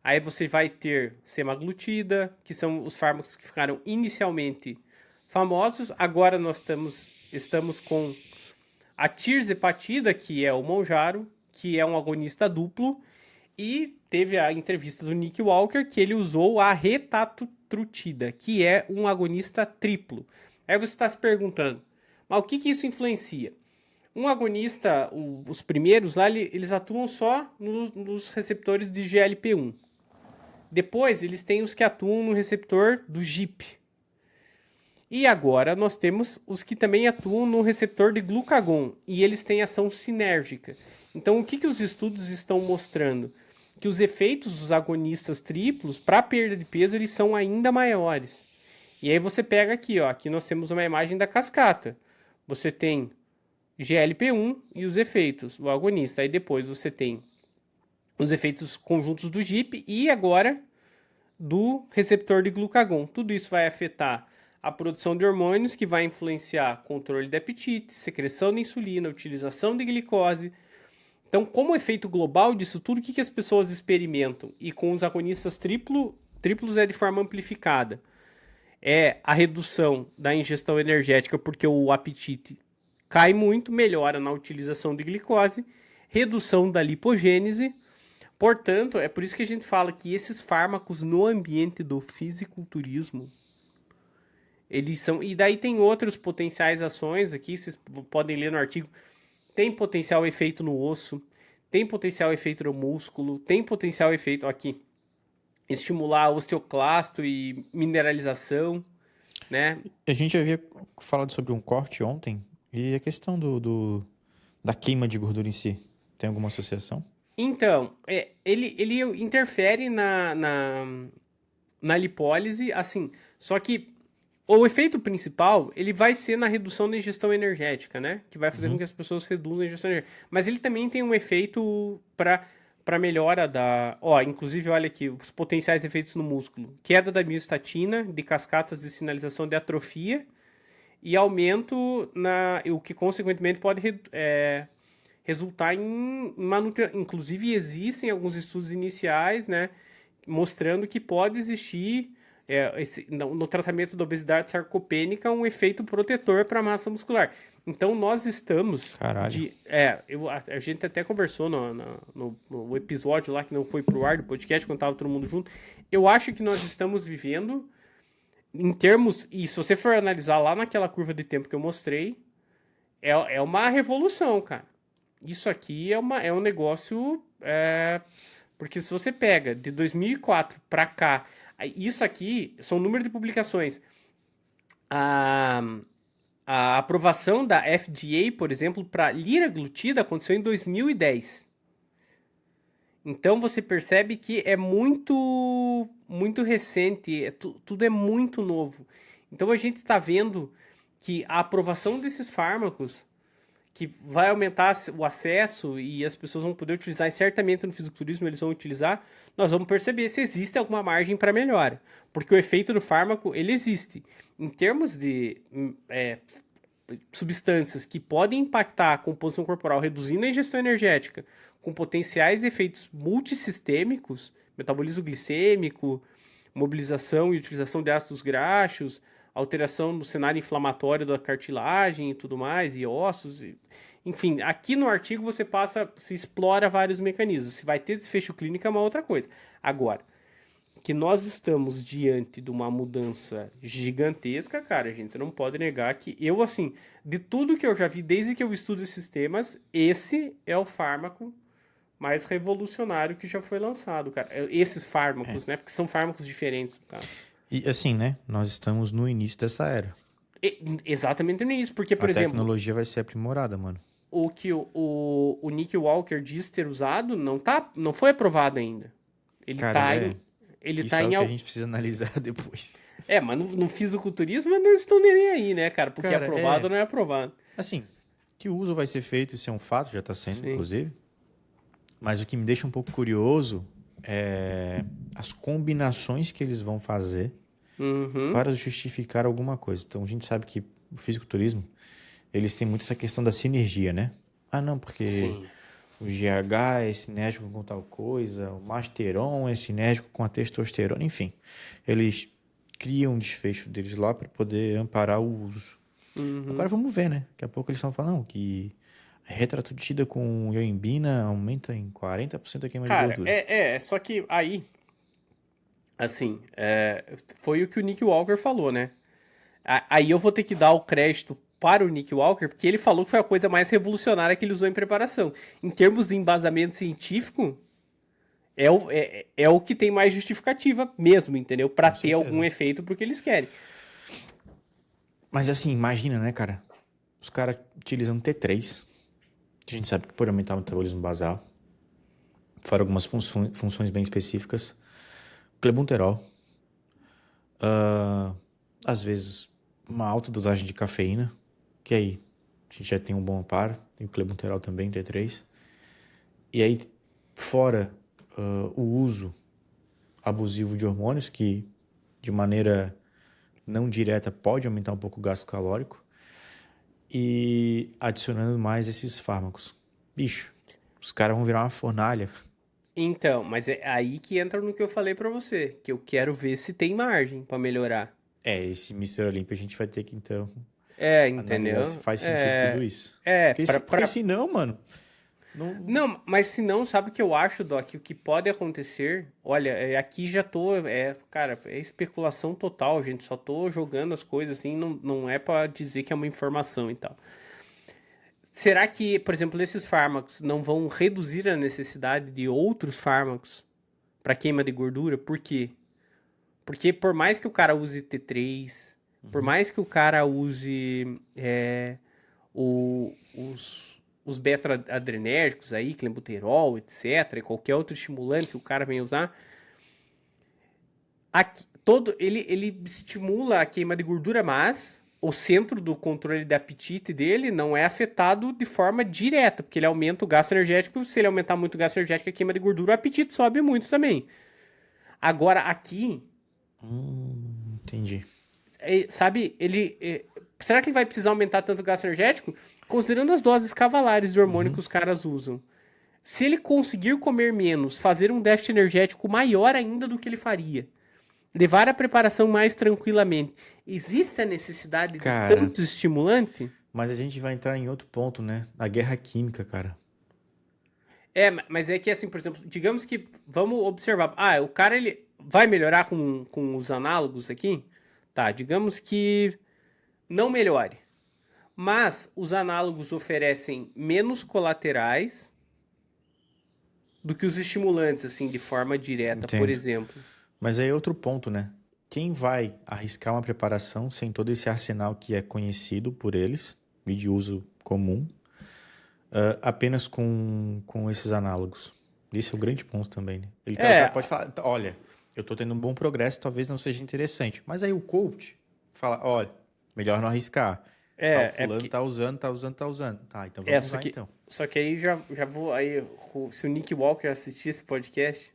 aí você vai ter semaglutida, que são os fármacos que ficaram inicialmente famosos. Agora nós estamos com a tirzepatida, que é o Mounjaro, que é um agonista duplo, e teve a entrevista do Nick Walker, que ele usou a retatrutida, que é um agonista triplo. Aí você está se perguntando, mas o que isso influencia? Um agonista, os primeiros lá, eles atuam só nos receptores de GLP-1. Depois, eles têm os que atuam no receptor do GIP. E agora nós temos os que também atuam no receptor de glucagon, e eles têm ação sinérgica. Então, o que os estudos estão mostrando? Que os efeitos dos agonistas triplos para perda de peso eles são ainda maiores. E aí você pega aqui, ó, aqui nós temos uma imagem da cascata. Você tem GLP-1 e os efeitos, o agonista. Aí depois você tem os efeitos conjuntos do GIP e agora do receptor de glucagon. Tudo isso vai afetar a produção de hormônios, que vai influenciar controle de apetite, secreção de insulina, utilização de glicose. Então, como efeito global disso tudo, o que as pessoas experimentam? E com os agonistas triplos é de forma amplificada. É a redução da ingestão energética, porque o apetite cai muito, melhora na utilização de glicose, redução da lipogênese. Portanto, é por isso que a gente fala que esses fármacos no ambiente do fisiculturismo, eles são... E daí tem outros potenciais ações aqui, vocês podem ler no artigo. Tem potencial efeito no osso, tem potencial efeito no músculo, tem potencial efeito aqui, estimular osteoclasto e mineralização, né? A gente havia falado sobre um corte ontem, e a questão da queima de gordura em si, tem alguma associação? Então, ele interfere na lipólise, assim, só que o efeito principal, ele vai ser na redução da ingestão energética, né? Que vai fazer com que as pessoas reduzam a ingestão energética. Mas ele também tem um efeito para melhora da... Ó, inclusive, olha aqui, os potenciais efeitos no músculo. Queda da miostatina, de cascatas de sinalização de atrofia e aumento o que, consequentemente, pode resultar em manutenção. Inclusive, existem alguns estudos iniciais, né? Mostrando que pode existir... no tratamento da obesidade sarcopênica, um efeito protetor para a massa muscular. Então, nós estamos... Caralho. A gente até conversou no episódio lá que não foi pro ar do podcast, quando estava todo mundo junto. Eu acho que nós estamos vivendo em termos, e se você for analisar lá naquela curva de tempo que eu mostrei, é uma revolução, cara. Isso aqui é um negócio. Porque se você pega de 2004 para cá, isso aqui são número de publicações. A, a aprovação da FDA, por exemplo, para liraglutida aconteceu em 2010. Então você percebe que é muito recente, tudo é muito novo. Então a gente está vendo que a aprovação desses fármacos, que vai aumentar o acesso e as pessoas vão poder utilizar, e certamente no fisiculturismo eles vão utilizar, nós vamos perceber se existe alguma margem para melhora. Porque o efeito do fármaco, ele existe. Em termos de substâncias que podem impactar a composição corporal, reduzindo a ingestão energética, com potenciais efeitos multissistêmicos, metabolismo glicêmico, mobilização e utilização de ácidos graxos, alteração no cenário inflamatório da cartilagem e tudo mais, e ossos. Enfim, aqui no artigo se explora vários mecanismos. Se vai ter desfecho clínico é uma outra coisa. Agora, que nós estamos diante de uma mudança gigantesca, cara, a gente não pode negar que eu, assim, de tudo que eu já vi desde que eu estudo esses temas, esse é o fármaco mais revolucionário que já foi lançado, cara. Esses fármacos, né? Porque são fármacos diferentes, cara. E assim, né? Nós estamos no início dessa era. Exatamente no início, porque, por A exemplo, tecnologia vai ser aprimorada, mano. o que o Nick Walker diz ter usado não foi aprovado ainda. Ele Cara, tá é. em. Ele Isso tá é o em. que a gente precisa analisar depois. Mas no fisiculturismo eles estão nem aí, né, cara? Porque Cara, aprovado ou não é aprovado. Assim, que o uso vai ser feito, isso é um fato, já está sendo, Sim. inclusive. Mas o que me deixa um pouco curioso é as combinações que eles vão fazer Uhum. para justificar alguma coisa. Então, a gente sabe que o fisiculturismo, eles têm muito essa questão da sinergia, né? Ah, não, porque Sim. o GH é sinérgico com tal coisa, o Masteron é sinérgico com a testosterona, enfim. Eles criam um desfecho deles lá para poder amparar o uso. Uhum. Agora vamos ver, né? Daqui a pouco eles estão falando que a retratudida com ioimbina aumenta em 40% a queima de Cara, gordura. só que aí, assim, foi o que o Nick Walker falou, né? Aí eu vou ter que dar o crédito para o Nick Walker, porque ele falou que foi a coisa mais revolucionária que ele usou em preparação. Em termos de embasamento científico, é o que tem mais justificativa mesmo, entendeu? Para ter certeza. algum efeito porque eles querem. Mas assim, imagina, né, cara? Os caras utilizando T3, que a gente sabe que pode aumentar o metabolismo basal, fora algumas funções bem específicas. Clenbuterol. Às vezes, uma alta dosagem de cafeína, que aí a gente já tem um bom amparo, tem o clenbuterol também, T3. E aí, fora o uso abusivo de hormônios, que de maneira não direta pode aumentar um pouco o gasto calórico, e adicionando mais esses fármacos. Bicho, os caras vão virar uma fornalha. Então, mas é aí que entra no que eu falei pra você, que eu quero ver se tem margem pra melhorar. Esse Mr. Olympia a gente vai ter que, então, Entendeu? analisar se faz sentido tudo isso. Porque senão, mano... Não, mas se não, sabe o que eu acho, Doc? O que pode acontecer? Olha, aqui já tô. Cara, é especulação total, gente. Só tô jogando as coisas assim, não é pra dizer que é uma informação e tal. Será que, por exemplo, esses fármacos não vão reduzir a necessidade de outros fármacos para queima de gordura? Por quê? Porque por mais que o cara use T3, por mais que o cara use os beta-adrenérgicos aí, clenbuterol, etc., e qualquer outro estimulante que o cara venha usar, ele estimula a queima de gordura, mas o centro do controle de apetite dele não é afetado de forma direta, porque ele aumenta o gasto energético. Se ele aumentar muito o gasto energético e a queima de gordura, o apetite sobe muito também. Agora, aqui... entendi. Sabe, será que ele vai precisar aumentar tanto o gasto energético? Considerando as doses cavalares de hormônio que os caras usam. Se ele conseguir comer menos, fazer um déficit energético maior ainda do que ele faria, levar a preparação mais tranquilamente, existe a necessidade de tanto estimulante? Mas a gente vai entrar em outro ponto, né? A guerra química, cara. Mas é que assim, por exemplo, digamos que, vamos observar, o cara ele vai melhorar com os análogos aqui? Tá, digamos que não melhore. Mas os análogos oferecem menos colaterais do que os estimulantes, assim, de forma direta, por Entendo. exemplo. Mas aí é outro ponto, né? Quem vai arriscar uma preparação sem todo esse arsenal que é conhecido por eles e de uso comum, apenas com esses análogos? Esse é o grande ponto também, né? O cara pode falar, olha, eu tô tendo um bom progresso, talvez não seja interessante. Mas aí o coach fala, olha, melhor não arriscar. Tal fulano porque... tá usando. Tá, então vamos usar então. Só que aí já vou. Aí, se o Nick Walker assistir esse podcast,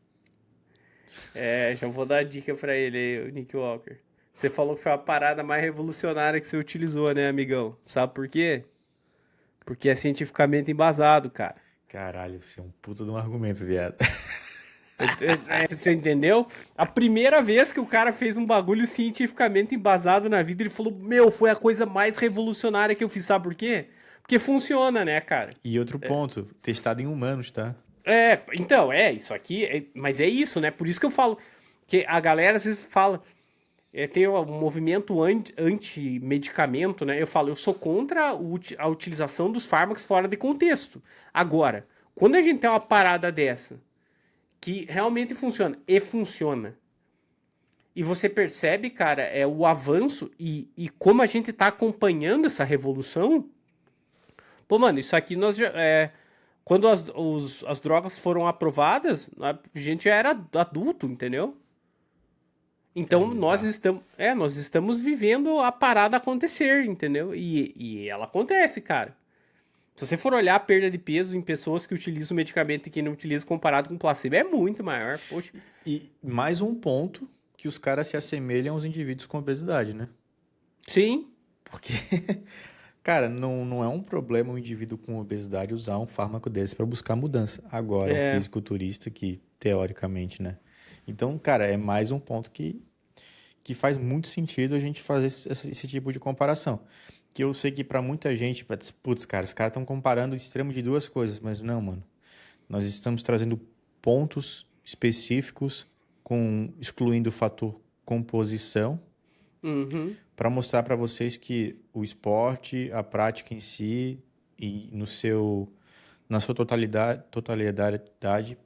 já vou dar a dica pra ele aí, o Nick Walker. Você falou que foi a parada mais revolucionária que você utilizou, né, amigão? Sabe por quê? Porque é cientificamente embasado, cara. Caralho, você é um puta de um argumento, viado. Você entendeu? A primeira vez que o cara fez um bagulho cientificamente embasado na vida, ele falou: Meu, foi a coisa mais revolucionária que eu fiz. Sabe por quê? Porque funciona, né, cara? E outro ponto, testado em humanos, tá? Então, isso aqui, mas é isso, né? Por isso que eu falo que a galera às vezes fala, tem um movimento anti-medicamento, né? Eu falo, eu sou contra a utilização dos fármacos fora de contexto. Agora, quando a gente tem uma parada dessa, que realmente funciona, e você percebe, cara, o avanço e como a gente tá acompanhando essa revolução, pô, mano, isso aqui nós já... quando as drogas foram aprovadas, a gente já era adulto, entendeu? Então nós estamos vivendo a parada acontecer, entendeu? E ela acontece, cara. Se você for olhar a perda de peso em pessoas que utilizam medicamento e que não utilizam comparado com placebo, é muito maior, poxa. E mais um ponto que os caras se assemelham aos indivíduos com obesidade, né? Sim. Porque, cara, não é um problema o indivíduo com obesidade usar um fármaco desse para buscar mudança. Agora, o fisiculturista que, teoricamente, né? Então, cara, é mais um ponto que faz muito sentido a gente fazer esse tipo de comparação. Que eu sei que para muita gente, putz, cara, os caras estão comparando o extremo de duas coisas, mas não, mano. Nós estamos trazendo pontos específicos, excluindo o fator composição, para mostrar para vocês que o esporte, a prática em si, e na sua totalidade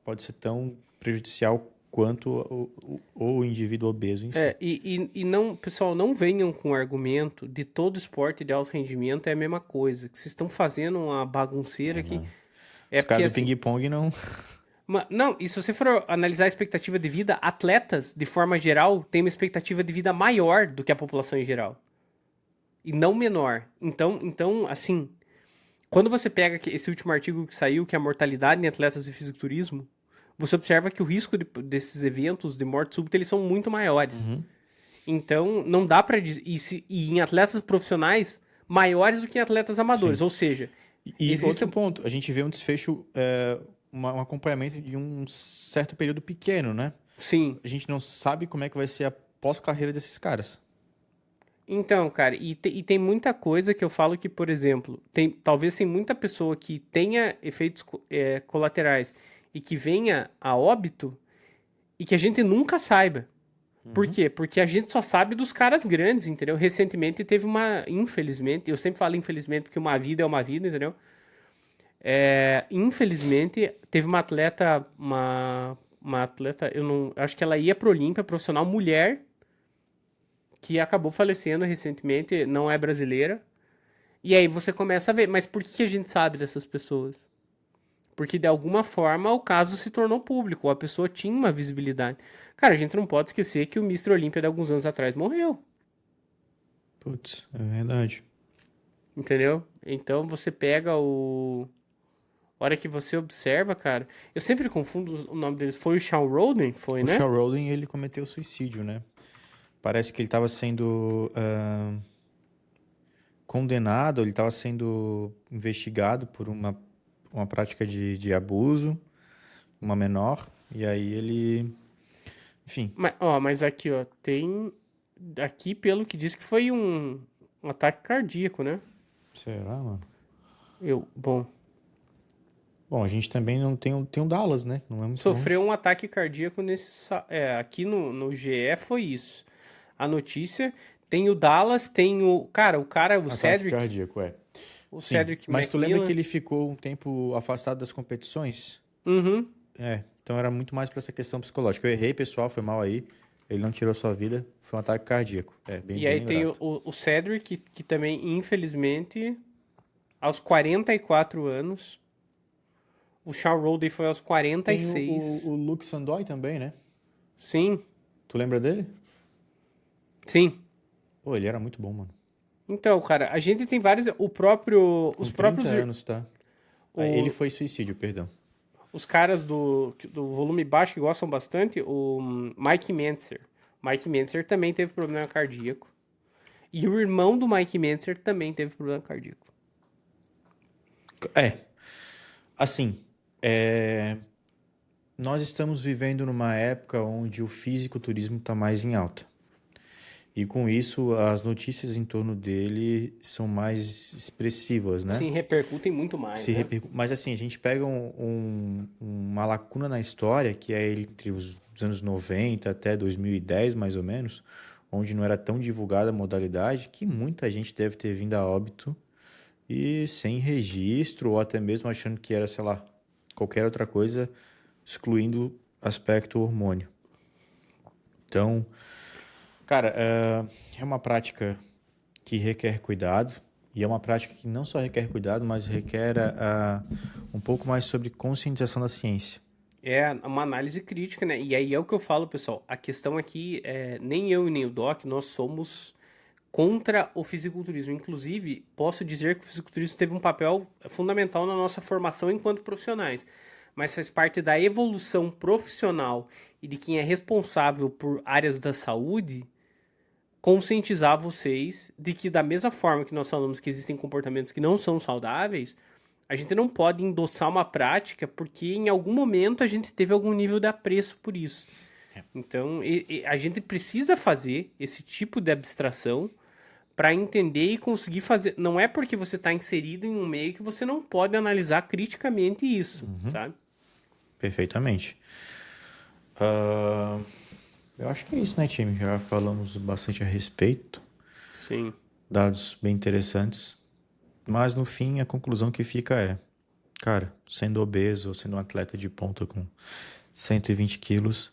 pode ser tão prejudicial quanto o indivíduo obeso em si. E não, pessoal, não venham com o argumento de todo esporte de alto rendimento é a mesma coisa. Que vocês estão fazendo uma bagunceira aqui. Os caras do ping-pong não... Não, e se você for analisar a expectativa de vida, atletas, de forma geral, têm uma expectativa de vida maior do que a população em geral. E não menor. Então, assim, quando você pega esse último artigo que saiu, que é a mortalidade em atletas de fisiculturismo, você observa que o risco desses eventos de morte súbita, eles são muito maiores. Então, não dá pra dizer... E em atletas profissionais, maiores do que em atletas amadores. Sim. Ou seja... E outro ponto, a gente vê um desfecho, um acompanhamento de um certo período pequeno, né? Sim. A gente não sabe como é que vai ser a pós-carreira desses caras. Então, cara, e tem muita coisa que eu falo que, por exemplo, talvez tem muita pessoa que tenha efeitos colaterais e que venha a óbito e que a gente nunca saiba. Por quê? Porque a gente só sabe dos caras grandes, entendeu? Recentemente teve infelizmente, eu sempre falo infelizmente porque uma vida é uma vida, entendeu? Infelizmente, teve uma atleta, eu não, acho que ela ia pro Olímpia, profissional, mulher, que acabou falecendo recentemente, não é brasileira. E aí você começa a ver, mas por que a gente sabe dessas pessoas? Porque de alguma forma o caso se tornou público, ou a pessoa tinha uma visibilidade. Cara, a gente não pode esquecer que o Mr. Olímpia de alguns anos atrás morreu. Putz, é verdade. Entendeu? Então você pega a hora que você observa, cara... Eu sempre confundo o nome dele. Foi o Shawn Rhoden? Foi, né? O Shawn Rhoden, ele cometeu suicídio, né? Parece que ele estava sendo condenado, ele estava sendo investigado por uma prática de abuso, uma menor, e aí ele... Enfim. Mas aqui, ó, tem... Aqui, pelo que diz que foi um ataque cardíaco, né? Será, mano? Bom, a gente também não tem o Dallas, né? Não é muito Sofreu longe. um ataque cardíaco nesse... aqui no GE foi isso. A notícia... Tem o Dallas, tem o... Cara, o Ataque Cedric. cardíaco, é. O Sim, Cedric mas tu lembra que McMillan. ele ficou um tempo afastado das competições? Uhum. É, então era muito mais pra essa questão psicológica. Eu errei, pessoal, foi mal aí. Ele não tirou sua vida, foi um ataque cardíaco. É, bem, E bem aí tem lembrado. o Cedric, que também, infelizmente, aos 44 anos. O Sean Roden foi aos Tem 46. o Luke Sandoy também, né? Sim, Tu lembra dele? sim. Pô, ele era muito bom, mano. Então, cara, a gente tem vários. Com Os 30 próprios. anos, tá? Ah, ele O, foi suicídio, perdão. os caras do volume baixo que gostam bastante, o Mike Mentzer. Mike Mentzer também teve problema cardíaco. E o irmão do Mike Mentzer também teve problema cardíaco. É, assim, nós estamos vivendo numa época onde o fisiculturismo está mais em alta. E com isso, as notícias em torno dele são mais expressivas, né? Sim, repercutem muito mais, né? Mas assim, a gente pega uma lacuna na história, que é entre os anos 90 até 2010, mais ou menos, onde não era tão divulgada a modalidade, que muita gente deve ter vindo a óbito e sem registro, ou até mesmo achando que era, sei lá, qualquer outra coisa, excluindo aspecto hormônio. Então, cara, é uma prática que requer cuidado, e é uma prática que não só requer cuidado, mas requer um pouco mais sobre conscientização da ciência. É uma análise crítica, né? E aí é o que eu falo, pessoal. A questão aqui é nem eu e nem o Doc, nós somos contra o fisiculturismo. Inclusive, posso dizer que o fisiculturismo teve um papel fundamental na nossa formação enquanto profissionais, mas faz parte da evolução profissional e de quem é responsável por áreas da saúde conscientizar vocês de que da mesma forma que nós falamos que existem comportamentos que não são saudáveis, a gente não pode endossar uma prática porque em algum momento a gente teve algum nível de apreço por isso. Então, a gente precisa fazer esse tipo de abstração para entender e conseguir fazer. Não é porque você está inserido em um meio que você não pode analisar criticamente isso, sabe? Perfeitamente. Ah, eu acho que é isso, né, time? Já falamos bastante a respeito, Sim. dados bem interessantes, mas no fim a conclusão que fica é, cara, sendo obeso ou sendo um atleta de ponta com 120 quilos,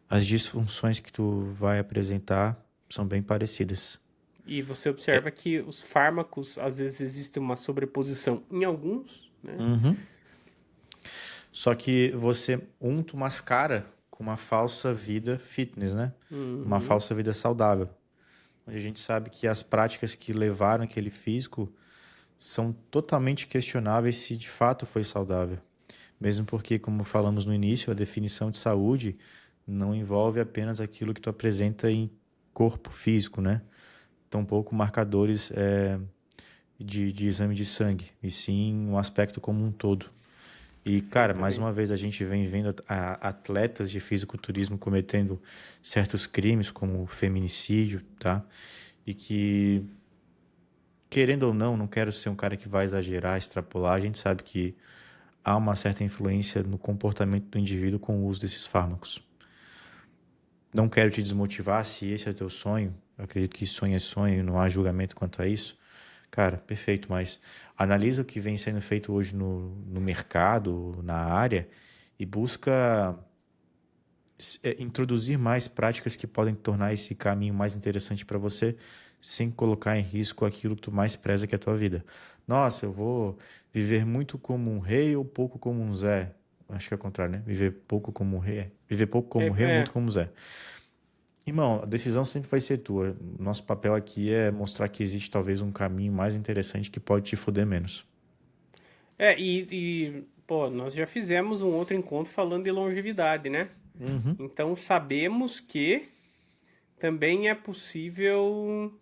as disfunções que tu vai apresentar são bem parecidas. E você observa que os fármacos, às vezes, existe uma sobreposição em alguns, né? Só que tu mascara com uma falsa vida fitness, né? Uma falsa vida saudável. Onde a gente sabe que as práticas que levaram aquele físico são totalmente questionáveis se de fato foi saudável. Mesmo porque, como falamos no início, a definição de saúde não envolve apenas aquilo que tu apresenta em corpo físico, né? Tampouco marcadores de exame de sangue, e sim um aspecto como um todo. E, cara, mais uma vez a gente vem vendo atletas de fisiculturismo cometendo certos crimes, como feminicídio, tá? E que, querendo ou não quero ser um cara que vai exagerar, extrapolar, a gente sabe que há uma certa influência no comportamento do indivíduo com o uso desses fármacos. Não quero te desmotivar se esse é o teu sonho. Eu acredito que sonho é sonho, não há julgamento quanto a isso. Cara, perfeito, mas analisa o que vem sendo feito hoje no mercado, na área, e busca introduzir mais práticas que podem tornar esse caminho mais interessante para você, sem colocar em risco aquilo que tu mais preza, que é a tua vida. Nossa, eu vou viver muito como um rei ou pouco como um Zé? Acho que é o contrário, né? Viver pouco como um rei. Viver pouco como um rei ou muito como um Zé. Irmão, a decisão sempre vai ser tua. Nosso papel aqui é mostrar que existe talvez um caminho mais interessante que pode te foder menos. Pô, nós já fizemos um outro encontro falando de longevidade, né? Então sabemos que também é possível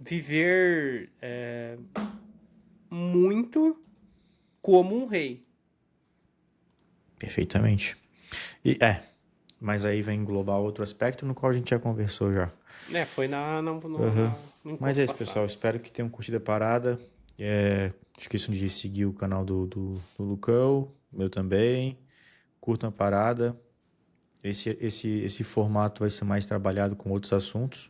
viver muito como um rei. Perfeitamente. Mas aí vai englobar outro aspecto no qual a gente já conversou já. Foi no encontro Mas é isso, passado. pessoal. Espero que tenham curtido a parada. Esqueçam de seguir o canal do Lucão, meu também. Curtam a parada. Esse formato vai ser mais trabalhado com outros assuntos.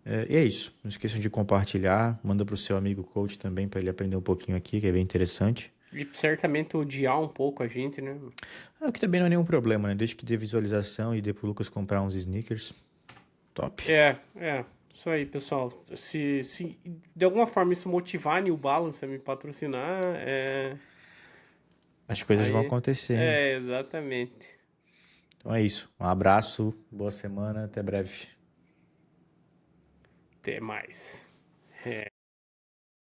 E é isso. Não esqueçam de compartilhar. Manda pro seu amigo coach também para ele aprender um pouquinho aqui, que é bem interessante. E certamente odiar um pouco a gente, né? O que também não é nenhum problema, né? Desde que dê visualização e dê pro Lucas comprar uns sneakers. Top. Isso aí, pessoal. Se de alguma forma isso motivar a New Balance a me patrocinar, As coisas vão aí. acontecendo. Exatamente. Então é isso. Um abraço, boa semana, até breve. Até mais.